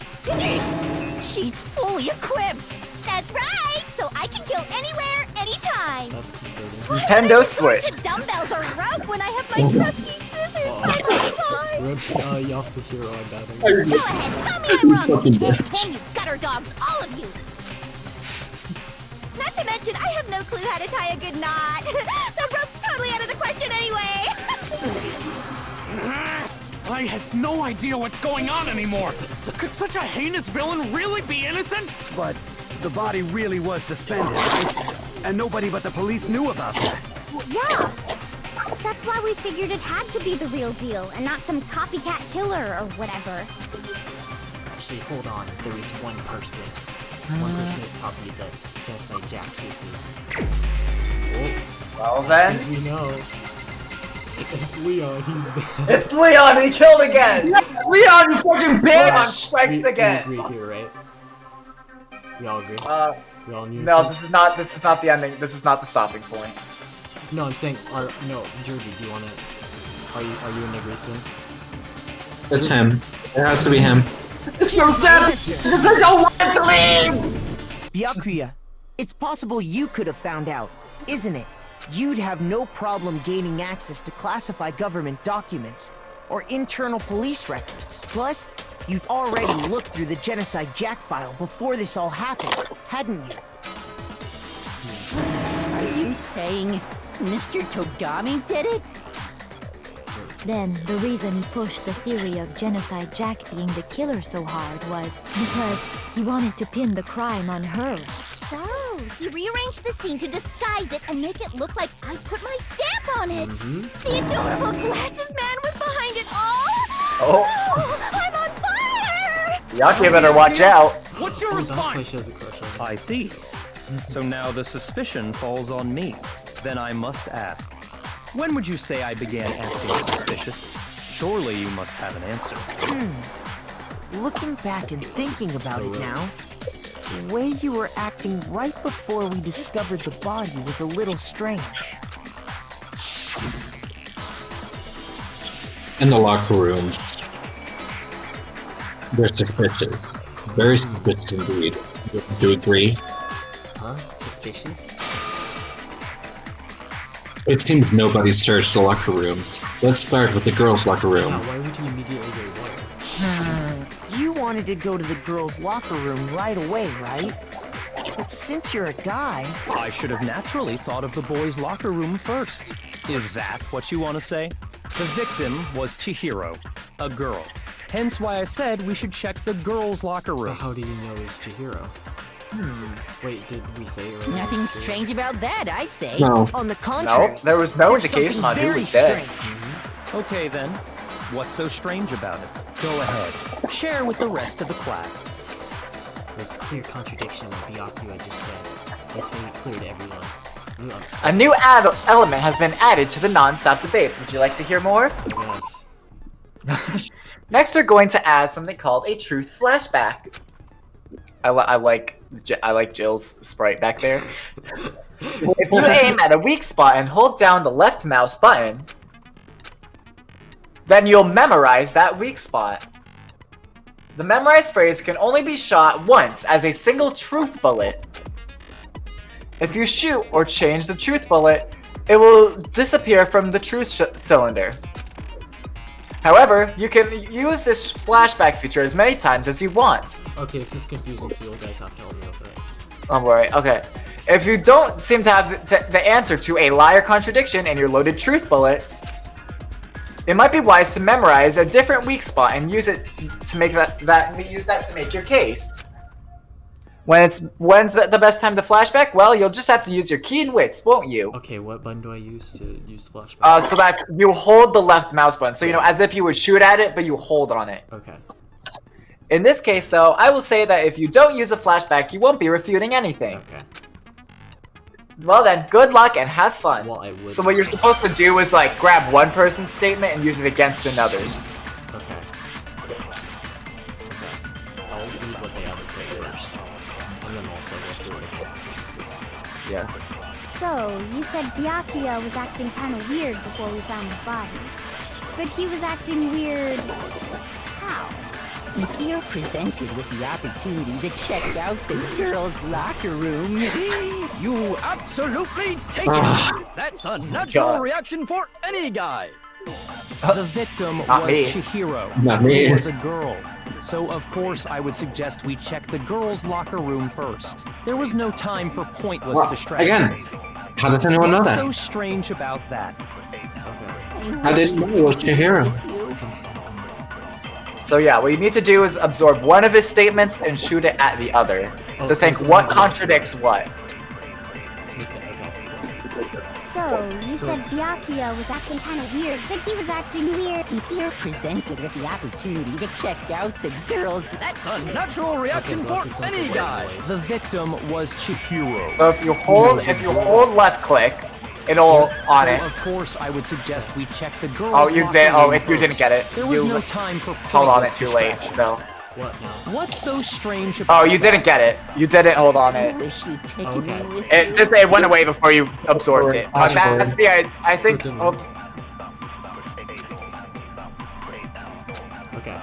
S11: She's fully equipped. That's right. So I can kill anywhere, anytime.
S1: That's concerning.
S2: Nintendo Switch.
S11: The dumbbells are rope when I have my trusty scissors by my side.
S1: Rip Yasuhiro, I got him.
S11: Go ahead, tell me I'm wrong. Damn you gutter dogs, all of you. Not to mention, I have no clue how to tie a good knot. So rope's totally out of the question anyway.
S7: I have no idea what's going on anymore. Could such a heinous villain really be innocent?
S4: But the body really was suspended, right? And nobody but the police knew about that.
S11: Yeah. That's why we figured it had to be the real deal and not some copycat killer or whatever.
S1: Actually, hold on. There is one person. One person who copied the Genocide Jack cases.
S2: Well then.
S1: We know. It's Leon, he's dead.
S2: It's Leon, he killed again! Leon, you fucking bitch! Leon strikes again!
S1: We agree here, right? We all agree? We all knew
S2: no, this is not the ending, this is not the stopping point.
S1: No, I'm saying, no, Jerby, do you wanna, are you in agreement?
S14: It's him. It has to be him. It's your dad! Because I don't want to leave!
S9: Byakuya, it's possible you could have found out, isn't it? You'd have no problem gaining access to classified government documents or internal police records. Plus, you'd already looked through the Genocide Jack file before this all happened, hadn't you?
S6: Are you saying Mr. Togami did it?
S10: Then, the reason he pushed the theory of Genocide Jack being the killer so hard was because he wanted to pin the crime on her.
S11: So, he rearranged the scene to disguise it and make it look like I put my stamp on it. The adorable glasses man was behind it all.
S2: Oh.
S11: I'm on fire!
S2: Yaki better watch out.
S7: What's your response?
S12: I see. So now the suspicion falls on me. Then I must ask, when would you say I began acting suspicious? Surely you must have an answer.
S9: Looking back and thinking about it now, the way you were acting right before we discovered the body was a little strange.
S14: In the locker room. They're suspicious. Very suspicious indeed. Do you agree?
S1: Huh? Suspicious?
S14: It seems nobody searched the locker rooms. Let's start with the girls' locker room.
S1: Yeah, why would you immediately go there?
S9: You wanted to go to the girls' locker room right away, right? But since you're a guy...
S12: I should have naturally thought of the boys' locker room first. Is that what you want to say? The victim was Chihiro, a girl. Hence why I said we should check the girls' locker room.
S1: But how do you know it's Chihiro? Wait, did we say it right?
S5: Nothing strange about that, I'd say.
S14: No.
S9: On the contrary,
S2: No, there was no
S9: there's
S2: indication on
S9: something
S2: who
S9: very
S2: was dead.
S9: strange.
S12: Okay then, what's so strange about it? Go ahead, share with the rest of the class.
S1: There's a clear contradiction with Byakuya just said. Let's make it clear to everyone.
S2: A new element has been added to the non-stop debates. Would you like to hear more?
S1: Yes.
S2: Next, we're going to add something called a truth flashback. I like Jill's sprite back there. If you aim at a weak spot and hold down the left mouse button, then you'll memorize that weak spot. The memorized phrase can only be shot once as a single truth bullet. If you shoot or change the truth bullet, it will disappear from the truth cylinder. However, you can use this flashback feature as many times as you want.
S1: Okay, this is confusing, so you guys have to help me with it.
S2: Don't worry. Okay. If you don't seem to have the answer to a lie or contradiction in your loaded truth bullets, it might be wise to memorize a different weak spot and use it to make use that to make your case. When's the best time to flashback? Well, you'll just have to use your keen wits, won't you?
S1: Okay, what button do I use to use flashback?
S2: So that you hold the left mouse button. So, you know, as if you would shoot at it, but you hold on it.
S1: Okay.
S2: In this case, though, I will say that if you don't use a flashback, you won't be refuting anything.
S1: Okay.
S2: Well then, good luck and have fun.
S1: Well, I would.
S2: So what you're supposed to do is, like, grab one person's statement and use it against another's.
S1: Okay. I'll read what they have to say first. And then also go through it again.
S2: Yeah.
S11: So, you said Byakuya was acting kind of weird before we found the body. But he was acting weird... how?
S5: If you're presented with the opportunity to check out the girls' locker room,
S6: You absolutely take it! That's a natural reaction for any guy!
S12: The victim was Chihiro,
S14: Not me.
S12: who was a girl. So of course I would suggest we check the girls' locker room first. There was no time for pointless
S14: Well,
S12: distractions.
S14: again, how does anyone know
S12: What's
S14: that?
S12: so strange about that?
S14: I didn't know it was Chihiro.
S2: So yeah, what you need to do is absorb one of his statements and shoot it at the other. To think what contradicts what.
S11: So, you said Byakuya was acting kind of weird, but he was acting weird.
S5: if you're presented with the opportunity to check out the girls'
S6: That's a natural reaction for any guy!
S12: The victim was Chihiro.
S2: So if you hold left click, it'll on
S12: So
S2: it.
S12: of course I would suggest we check the girls'
S2: Oh, you
S12: locker
S2: did. Oh,
S12: room
S2: if you didn't
S12: first.
S2: get it,
S12: There was
S2: you
S12: no time for
S2: held on it
S12: pointless
S2: too late.
S12: distractions.
S2: So.
S1: What now?
S12: What's so strange about
S2: Oh, you didn't get it. You didn't hold on it.
S5: wish you'd taken
S1: Okay.
S5: me with
S2: It went away before you absorbed it. That's the I think.
S1: So it didn't
S2: Oh,
S1: Okay.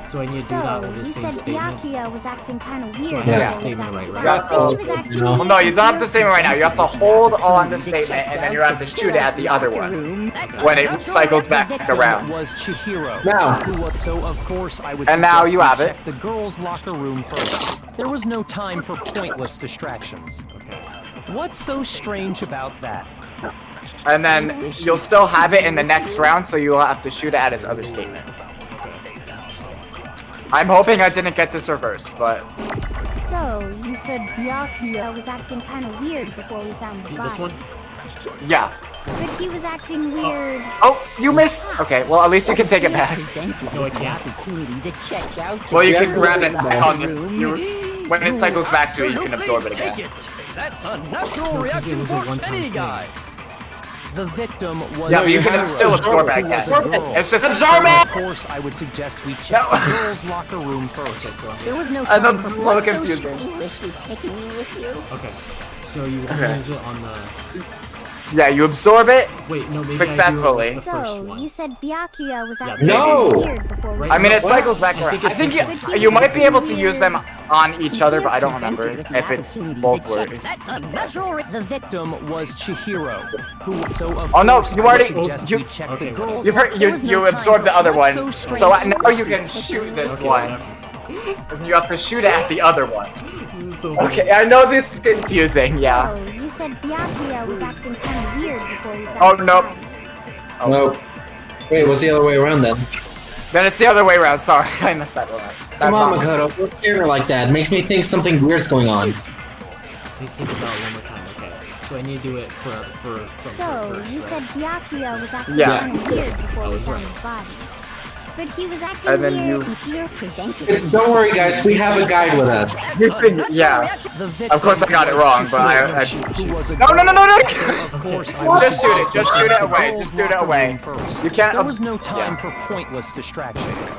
S1: So I need to do that
S11: So,
S1: with
S11: you
S1: the same
S11: said
S1: statement?
S11: Byakuya was acting kind of weird.
S1: So I
S11: before
S1: have
S11: we
S1: the statement
S11: found
S1: right,
S11: the
S1: right?
S11: body.
S2: Yeah,
S11: But he was acting
S2: well,
S11: weird.
S2: no, you don't have the statement right now. You have to hold on the statement, and then you have to shoot it at the other one when it cycles back
S12: victim
S2: around.
S12: was Chihiro.
S2: Now.
S12: So of course I would
S2: And now
S12: suggest
S2: you
S12: we
S2: have it.
S12: check the girls' locker room first. There was no time for pointless distractions.
S1: Okay.
S12: What's so strange about that?
S2: And then you'll still have it in the next round, so you'll have to shoot it at his other statement. I'm hoping I didn't get this reversed, but
S11: So, you said Byakuya was acting kind of weird before we found the body.
S1: This one?
S2: yeah.
S11: But he was acting weird.
S2: Oh, you missed. Okay, well at least you can take it back.
S5: presented
S1: No, I
S5: with the
S1: can't.
S5: opportunity to check out the
S2: Well, you can
S5: girls'
S2: grab it
S5: locker
S2: on this.
S5: room.
S2: When it cycles back to you, you can absorb it
S6: Take
S2: again.
S6: it! That's a natural
S1: No, 'cause it
S6: reaction
S1: was a
S6: for
S1: one-time
S6: any
S1: thing.
S6: guy!
S12: The victim was
S2: Yeah, but you can
S12: Chihiro,
S2: still absorb it
S12: who
S2: again.
S12: was a girl.
S2: It's just
S12: So of course I would suggest we check
S2: No.
S12: the girls' locker room first.
S5: There was no
S2: I know
S5: time
S2: this is
S5: for
S2: a little
S5: what's so
S2: confusing.
S5: strange. Wish you'd taken me with you.
S1: Okay. So you want to
S2: Okay.
S1: use it on the...
S2: Yeah, you absorb it
S1: Wait, no, maybe
S2: successfully.
S1: I do the first
S11: So,
S1: one.
S11: you said Byakuya was
S1: Yeah,
S11: acting
S2: No!
S11: weird before we
S2: I mean, it
S11: found
S2: cycles
S11: out.
S2: back around. I think you might be able to use them on each other, but I don't remember if it's both ways.
S12: That's unnatural. The victim was Chihiro, who
S2: Oh no, you already you absorbed the other one, so now you can shoot this one. You have to shoot it at the other one. Okay, I know this is confusing. Yeah.
S11: So, you said Byakuya was acting kind of weird before we found
S2: Oh no.
S14: Nope. Wait, what's the other way around then?
S2: Then it's the other way around. Sorry, I messed that one up.
S14: Come on, Makoto. Don't scare her like that. Makes me think something weird's going on.
S1: Please think about it one more time, okay? So I need to do it from
S11: So,
S1: first,
S11: you
S1: right?
S11: said Byakuya was acting
S2: Yeah.
S11: kind of weird before we
S1: was
S11: found
S1: right.
S11: his body. But he was acting
S2: And then
S11: weird
S2: you-
S11: and Peter presented
S14: Don't worry, guys. We have a guide with us.
S2: Yeah. Of course I got it wrong, but I
S12: who was a
S2: No, no, no, no, no!
S12: Of course, I was
S2: Just shoot it. Just shoot it
S12: the
S2: away.
S12: girls'
S2: Just shoot it
S12: locker
S2: away.
S12: room first.
S2: You can't.
S12: There was no time
S2: yeah.
S12: for pointless distractions.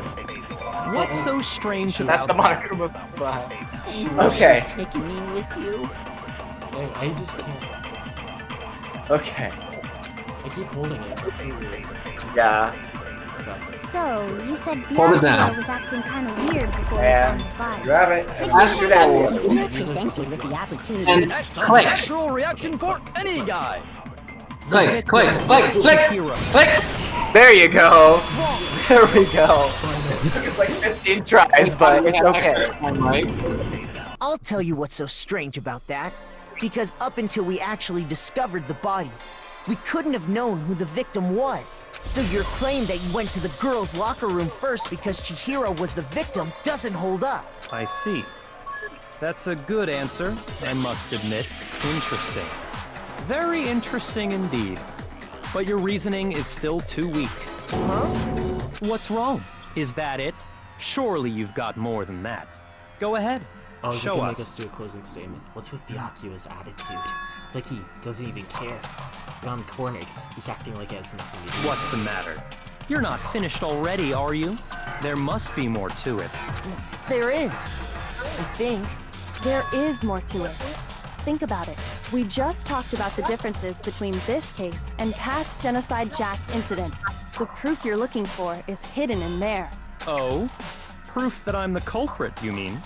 S12: What's so strange
S2: That's
S12: about
S2: the
S12: that?
S2: Monokuma file. Okay.
S5: Taking me with you.
S1: I just can't.
S2: Okay.
S1: I keep holding it. That's so weird.
S2: Yeah.
S11: So, you said
S14: Hold it down.
S11: Byakuya was acting kind of weird before we
S2: And
S11: found his body.
S2: you have it.
S14: Let's
S2: Shoot at it.
S5: Peter presented with the opportunity.
S14: And
S6: That's a
S14: click.
S6: natural reaction for any guy.
S14: Click, click, click, click, click.
S2: There you go. There we go. It's like 15 tries, but it's okay.
S9: I'll tell you what's so strange about that. Because up until we actually discovered the body, we couldn't have known who the victim was. So your claim that you went to the girls' locker room first because Chihiro was the victim doesn't hold up.
S12: I see. That's a good answer, I must admit. Interesting. Very interesting indeed. But your reasoning is still too weak.
S9: Huh?
S12: What's wrong? Is that it? Surely you've got more than that. Go ahead.
S1: Oh, you
S12: Show
S1: can
S12: us.
S1: make us do a closing statement. What's with Byakuya's attitude? It's like he doesn't even care. When I'm cornered, he's acting like he has nothing to do.
S12: What's the matter? You're not finished already, are you? There must be more to it.
S9: There is. I think.
S15: There is more to it. Think about it. We just talked about the differences between this case and past Genocide Jack incidents. The proof you're looking for is hidden in there.
S12: Oh? Proof that I'm the culprit, you mean?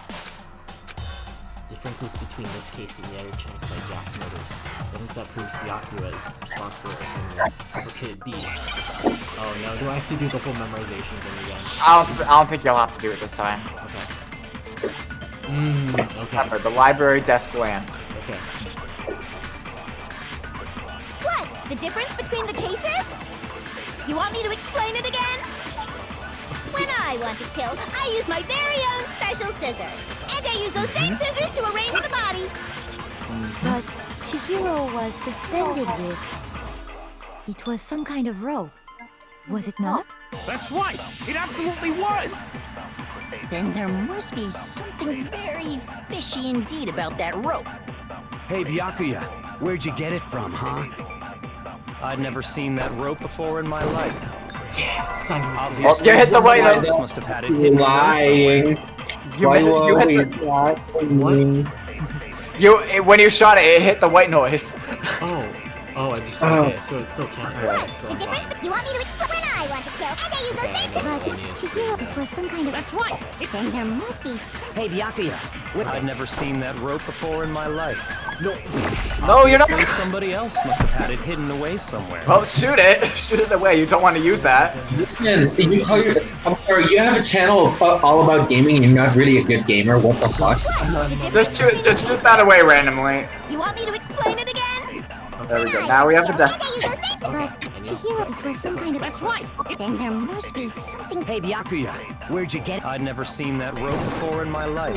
S1: Differences between this case and the other Genocide Jack murders. Evidence that proves Byakuya is responsible for Henry. What could it be? Oh no, do I have to do the whole memorization thing again?
S2: I don't think you'll have to do it this time.
S1: Okay. Okay.
S2: Remember, the library desk lamp.
S1: Okay.
S11: What? The difference between the cases? You want me to explain it again? When I want to kill, I use my very own special scissors. And I use those same scissors to arrange the body.
S10: But Chihiro was suspended with... It was some kind of rope. Was it not?
S6: That's right. It absolutely was.
S5: Then there must be something very fishy indeed about that rope.
S4: Hey, Byakuya, where'd you get it from, huh?
S12: I'd never seen that rope before in my life.
S1: Yeah, Simon.
S12: Obviously,
S2: you hit the white
S12: somebody
S2: note.
S12: else must have had it hidden
S14: Lying. Why
S2: you
S14: were
S2: hit
S14: we lying?
S2: when you shot it, it hit the white noise.
S1: Oh, I just okay. So it's still counting. Right, so
S11: The
S1: I'm fine.
S11: difference? You want me to explain? When I want to kill, and I use those
S1: Okay,
S11: same
S1: I
S11: scissors.
S1: know what I need to do.
S11: Chihiro, it was some kind of... That's right. Then there must be some...
S5: Hey, Byakuya.
S12: I'd never seen that rope before in my life.
S2: No, you're not.
S12: Obviously, somebody else must have had it hidden away somewhere.
S2: Well, shoot it. Shoot it away. You don't want to use that.
S14: Listen, I'm sorry, you have a channel all about gaming and you're not really a good gamer. What the fuck?
S2: Just shoot that away randomly.
S11: You want me to explain it again?
S2: There we go. Now we have the desk.
S11: But Chihiro, it was some kind of... That's right. Then there must be something...
S5: Hey, Byakuya. Where'd you get it?
S12: I'd never seen that rope before in my life.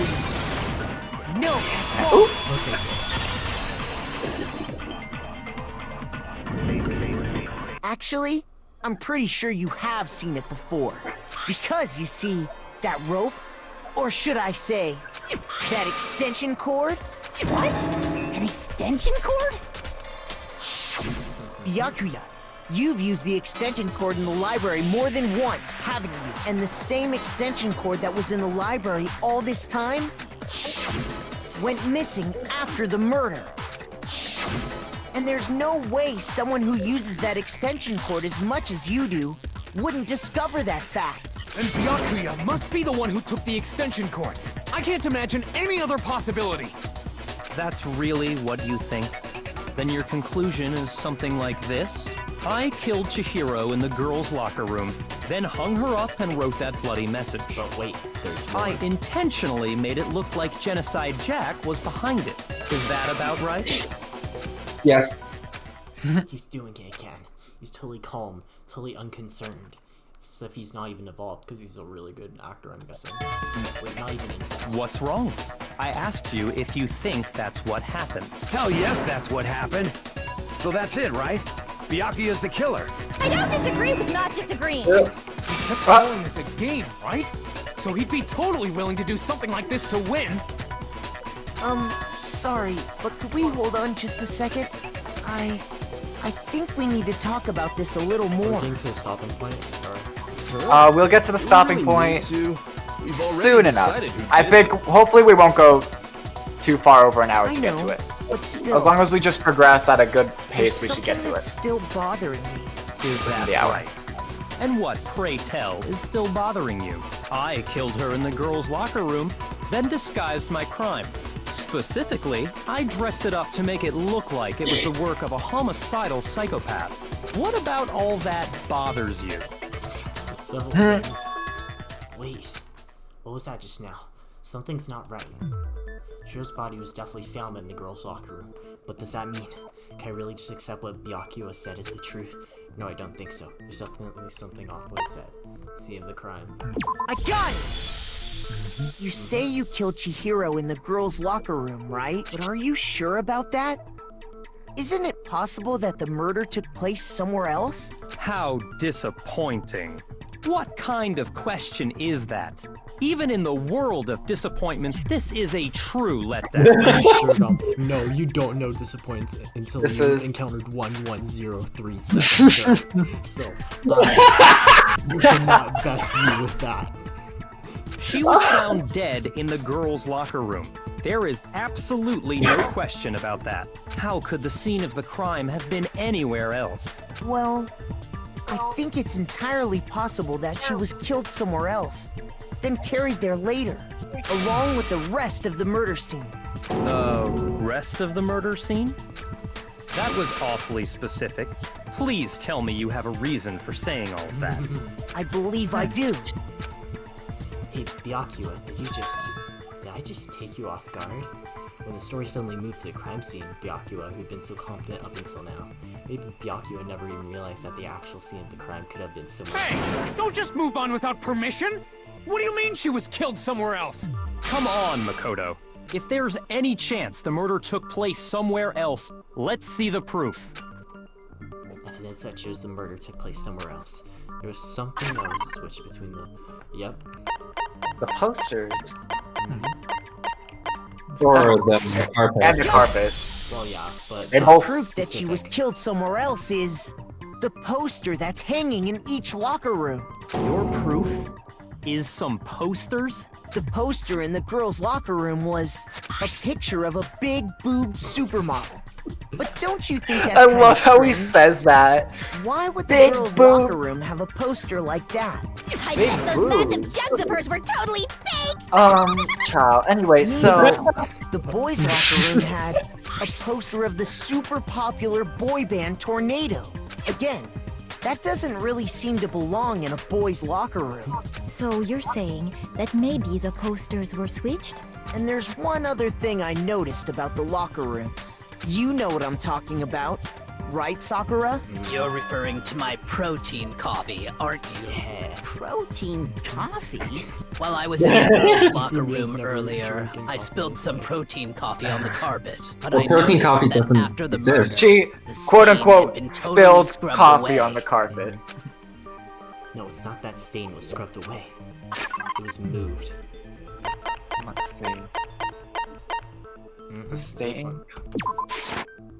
S9: No. Actually, I'm pretty sure you have seen it before. Because, you see, that rope, or should I say, that extension cord?
S5: What? An extension cord?
S9: Byakuya, you've used the extension cord in the library more than once, haven't you? And the same extension cord that was in the library all this time went missing after the murder. And there's no way someone who uses that extension cord as much as you do wouldn't discover that fact.
S7: And Byakuya must be the one who took the extension cord. I can't imagine any other possibility.
S12: That's really what you think? Then your conclusion is something like this? I killed Chihiro in the girls' locker room, then hung her up and wrote that bloody message.
S1: But wait, there's more.
S12: I intentionally made it look like Genocide Jack was behind it. Is that about right?
S14: Yes.
S1: He's doing it again. He's totally calm, totally unconcerned. It's as if he's not even involved, because he's a really good actor, I'm guessing. Wait, not even involved.
S12: What's wrong? I asked you if you think that's what happened.
S4: Hell yes, that's what happened. So that's it, right? Byakuya's the killer.
S11: I don't disagree with not disagreeing.
S7: He kept calling this a game, right? So he'd be totally willing to do something like this to win.
S9: Sorry, but could we hold on just a second? I think we need to talk about this a little more.
S1: We're getting to a stopping point,
S2: We'll get to the stopping point soon enough. I think, hopefully we won't go too far over an hour to get to it.
S9: But still,
S2: as long as we just progress at a good pace, we should get to it.
S9: It's still bothering me.
S12: Is that right? And what, pray tell, is still bothering you? I killed her in the girls' locker room, then disguised my crime. Specifically, I dressed it up to make it look like it was the work of a homicidal psychopath. What about all that bothers you?
S1: Several things. Wait, what was that just now? Something's not right. Shiro's body was definitely found in the girls' locker room, but does that mean? Can I really just accept what Byakuya said is the truth? No, I don't think so. There's definitely something off what he said. Scene of the crime.
S9: I got it! You say you killed Chihiro in the girls' locker room, right? But are you sure about that? Isn't it possible that the murder took place somewhere else?
S12: How disappointing. What kind of question is that? Even in the world of disappointments, this is a true letdown.
S1: Are you sure about that? No, you don't know disappointments until you encountered 11037, sir. So, you cannot best me with that.
S12: She was found dead in the girls' locker room. There is absolutely no question about that. How could the scene of the crime have been anywhere else?
S9: Well, I think it's entirely possible that she was killed somewhere else, then carried there later, along with the rest of the murder scene.
S12: The rest of the murder scene? That was awfully specific. Please tell me you have a reason for saying all of that.
S9: I believe I do.
S1: Hey, Byakuya, did I just take you off guard? When the story suddenly moved to the crime scene, Byakuya, who'd been so confident up until now, maybe Byakuya never even realized that the actual scene of the crime could have been somewhere else.
S7: Hey, don't just move on without permission! What do you mean she was killed somewhere else?
S12: Come on, Makoto. If there's any chance the murder took place somewhere else, let's see the proof.
S1: Evidence that shows the murder took place somewhere else. There was something that was a switch between the... Yep.
S2: The posters.
S14: Or the carpet.
S2: And the carpet.
S1: Well, yeah, but...
S9: The proof that she was killed somewhere else is... the poster that's hanging in each locker room.
S12: Your proof is some posters?
S9: The poster in the girls' locker room was a picture of a big-boobed supermodel. But don't you think that's
S2: I love how he says that.
S9: Why would the girls' locker room have a poster like that?
S11: I bet those massive juxtapers were totally fake!
S2: Child. Anyway, so...
S9: The boys' locker room had a poster of the super popular boy band Tornado. Again, that doesn't really seem to belong in a boys' locker room.
S10: So you're saying that maybe the posters were switched?
S9: And there's one other thing I noticed about the locker rooms. You know what I'm talking about, right, Sakura?
S16: You're referring to my protein coffee, aren't you?
S9: Yeah. Protein coffee?
S16: While I was in the girls' locker room earlier, I spilled some protein coffee on the carpet. But
S14: Well,
S16: I
S14: protein
S16: noticed
S14: coffee
S16: that
S14: doesn't
S16: after the
S14: exist.
S16: murder,
S2: She,
S16: the stain
S2: quote-unquote,
S16: had been totally
S2: spilled
S16: scrubbed
S2: coffee
S16: away.
S2: on the carpet.
S1: No, it's not that stain was scrubbed away. It was moved.
S2: Let's see. The stain.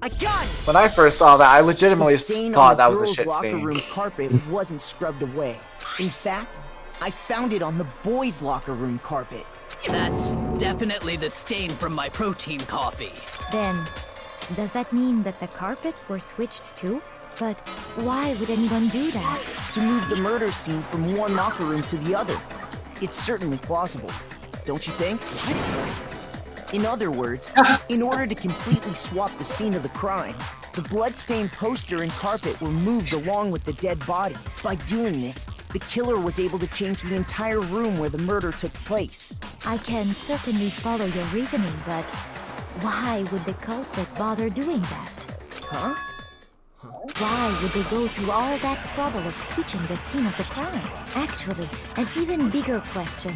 S9: I got it!
S2: When I first saw that, I legitimately
S9: The stain
S2: thought
S9: on the
S2: that was a
S9: girls'
S2: shit
S9: locker
S2: stain.
S9: room carpet wasn't scrubbed away. In fact, I found it on the boys' locker room carpet.
S16: That's definitely the stain from my protein coffee.
S10: Then, Does that mean that the carpets were switched too? But why would anyone do that?
S9: To move the murder scene from one locker room to the other. It's certainly plausible, don't you think? In other words, in order to completely swap the scene of the crime, the blood-stained poster and carpet were moved along with the dead body. By doing this, the killer was able to change the entire room where the murder took place.
S10: I can certainly follow your reasoning, but why would the culprit bother doing that?
S9: Huh?
S10: Why would they go through all that trouble of switching the scene of the crime? Actually, an even bigger question.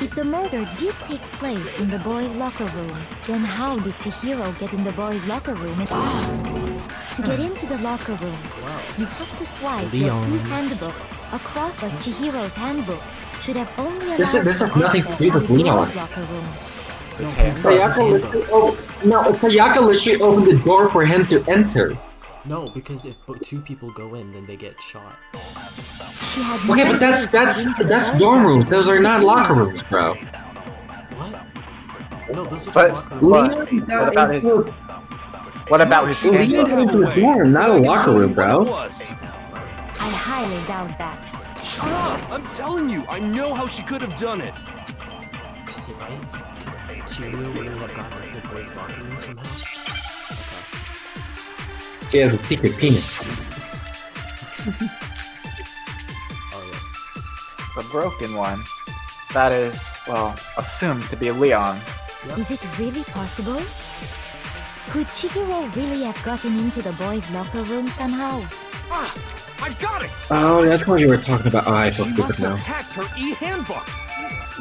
S10: If the murder did take place in the boys' locker room, then how did Chihiro get in the boys' locker room at all? To get into the locker rooms, you have to swipe your e-handbook across like Chihiro's handbook. Should have only allowed
S14: This has nothing to do with
S10: the
S14: Leon.
S10: boys' locker room.
S14: Sayaka literally opened the door for him to enter.
S1: No, because if two people go in, then they get shot.
S10: She had
S14: Okay, but that's dorm rooms. Those are not locker rooms, bro.
S1: What? No, those are
S2: But
S1: locker rooms.
S2: what about his
S14: Leon
S2: handbook?
S14: into a dorm, not a locker room, bro.
S10: I highly doubt that.
S8: Shut up! I'm telling you, I know how she could have done it.
S1: Is it right? She really have gotten into the boys' locker room somehow?
S14: She has a secret penis.
S2: The broken one. That is, well, assumed to be Leon.
S10: Is it really possible? Could Chihiro really have gotten into the boys' locker room somehow?
S6: Ah! I got it!
S14: Oh, that's what you were talking about. Oh, I feel
S6: She
S14: stupid
S6: must
S14: now.
S6: have hacked her e-handbook.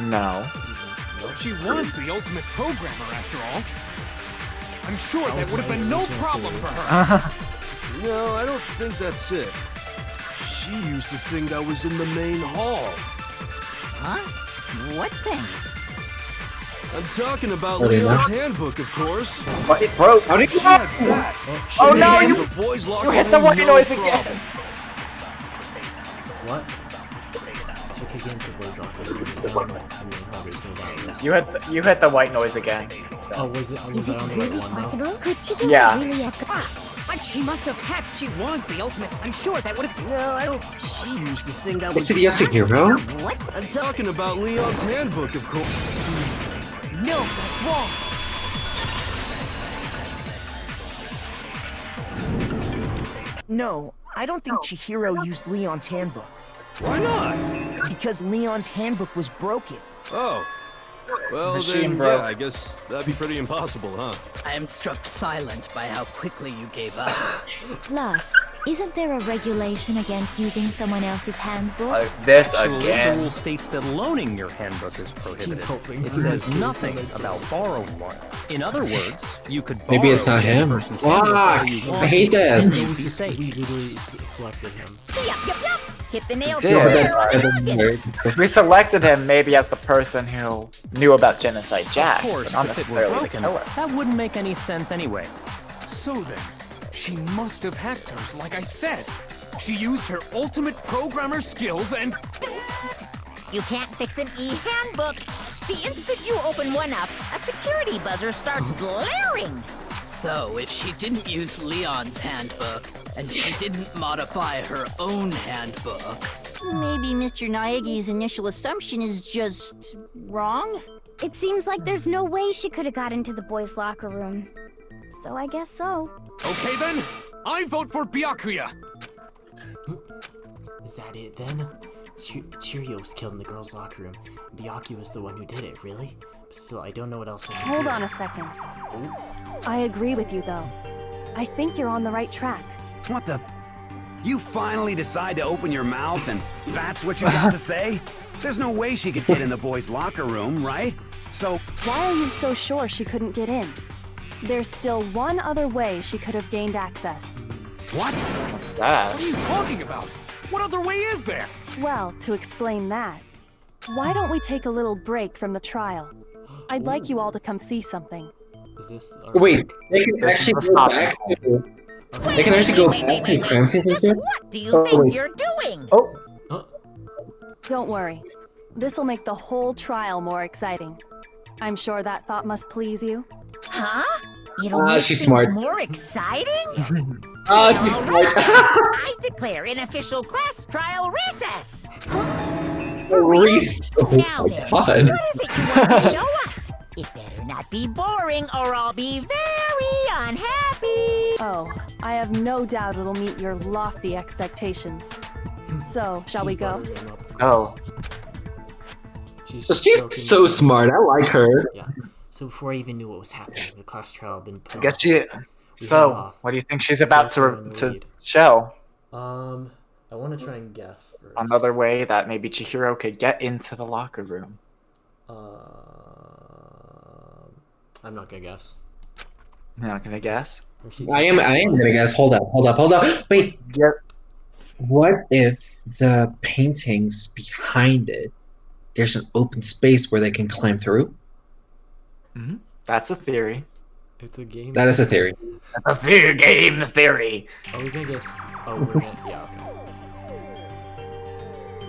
S2: No.
S6: She was the ultimate programmer, after all. I'm sure that would have been no problem for her.
S8: No, I don't think that's it. She used the thing that was in the main hall.
S5: Huh? What thing?
S8: I'm talking about
S14: Oh, they
S8: Leon's
S14: know?
S8: handbook, of course.
S2: What? It broke.
S14: How did you
S8: She had that.
S2: Oh
S8: She
S2: no,
S8: made
S2: you
S8: the boys' locker
S2: hit the
S8: room
S2: white
S8: no
S2: noise
S8: problem.
S2: again.
S1: What? She could get into the boys' locker room. I don't know. I mean, how there's no doubt.
S2: You hit the white noise again. So.
S1: Oh, was it?
S10: Is
S1: Was I
S10: it
S1: on the right
S10: really
S1: one though?
S10: possible? Could Chihiro
S2: Yeah.
S10: really have...
S16: But she must have hacked. She was the ultimate. I'm sure that would have. No, I don't.
S8: She used the thing that
S14: Is
S8: was.
S14: it Yasukiro?
S16: What?
S8: I'm talking about Leon's handbook, of course.
S16: No, that's wrong.
S9: No, I don't think Chihiro used Leon's handbook.
S8: Why not?
S9: Because Leon's handbook was broken.
S8: Oh. Well,
S2: Machine
S8: then,
S2: broke.
S8: yeah, I guess that'd be pretty impossible, huh?
S16: I am struck silent by how quickly you gave up.
S10: Plus, isn't there a regulation against using someone else's handbook?
S2: This
S12: Actually, the
S2: again.
S12: rule states that loaning your handbook is prohibited.
S1: He's hoping
S12: It
S1: for
S12: says
S1: this
S12: nothing
S1: case.
S12: about borrowing one. In other words, you could borrow
S14: Maybe it's not
S12: the other
S14: him.
S12: person's
S14: Fuck!
S12: handbook all you
S14: I
S12: want.
S14: hate this.
S12: And
S1: No,
S12: you'd
S1: we
S12: be safe.
S1: literally selected him.
S5: Yup, yup, yup. Hit the nail
S2: Did.
S5: there.
S2: We selected him maybe as the person who knew about Genocide Jack,
S12: Of course,
S2: but not
S12: if it were
S2: necessarily the
S12: broken,
S2: killer.
S12: that wouldn't make any sense anyway.
S6: So then, she must have hacked hers, like I said. She used her ultimate programmer skills and...
S5: You can't fix an e-handbook. The instant you open one up, a security buzzer starts blaring.
S16: So, if she didn't use Leon's handbook, and she didn't modify her own handbook,
S11: Maybe Mr. Naegi's initial assumption is just wrong?
S17: It seems like there's no way she could have got into the boys' locker room. So I guess so.
S6: Okay then, I vote for Byakuya.
S1: Is that it then? Cheerio was killed in the girls' locker room. Byakuya was the one who did it, really? Still, I don't know what else I can
S15: Hold
S1: do.
S15: on a second. I agree with you, though. I think you're on the right track.
S4: What the? You finally decide to open your mouth and that's what you got to say? There's no way she could get in the boys' locker room, right? So,
S15: Why are you so sure she couldn't get in? There's still one other way she could have gained access.
S4: what?
S2: What's that?
S6: What are you talking about? What other way is there?
S15: Well, to explain that, why don't we take a little break from the trial? I'd like you all to come see something.
S1: Is this?
S14: Wait, they can
S2: This
S14: actually
S2: is
S14: go
S2: not-
S14: back to... They can actually go back to crime scenes and stuff?
S5: What do you
S14: Oh,
S5: think
S14: wait.
S5: you're doing?
S2: Oh,
S15: Don't worry. This'll make the whole trial more exciting. I'm sure that thought must please you.
S5: Huh? It'll make
S14: she's
S5: things
S14: smart.
S5: more exciting.
S14: She's
S5: All
S14: smart.
S5: right. I declare an official class trial recess.
S14: Reese. Oh
S5: Now
S14: my
S5: then,
S14: god.
S5: what is it you want to show us? It better not be boring, or I'll be very unhappy.
S15: Oh, I have no doubt it'll meet your lofty expectations. So, shall we go?
S2: Oh.
S1: She's
S14: so smart. I like her.
S1: Yeah. So before I even knew what was happening, the class trial had been put
S2: I guess
S1: off.
S2: she. So, what do you think she's about to show?
S1: I want to try and guess first.
S2: Another way that maybe Chihiro could get into the locker room.
S1: I'm not gonna guess.
S2: You're not gonna guess?
S14: I am gonna guess. Hold up. Wait.
S2: Yep.
S14: What if the paintings behind it, there's an open space where they can climb through?
S2: Mm-hmm. That's a theory.
S1: It's a game.
S14: That is a theory.
S2: A theory game theory.
S1: Oh, we're gonna guess. Oh, we're gonna. Yeah, okay.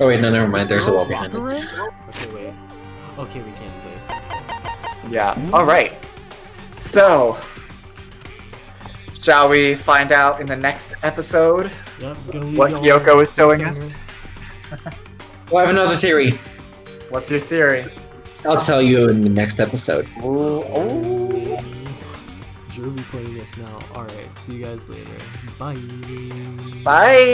S14: Oh wait, no, never mind. There's a wall behind it.
S1: Okay, wait. Okay, we can't save.
S2: Yeah. All right. So, shall we find out in the next episode what Kyoko is showing us?
S14: Well, I have another theory.
S2: What's your theory?
S14: I'll tell you in the next episode.
S1: Jeremy playing this now. Alright, see you guys later. Bye.
S2: Bye.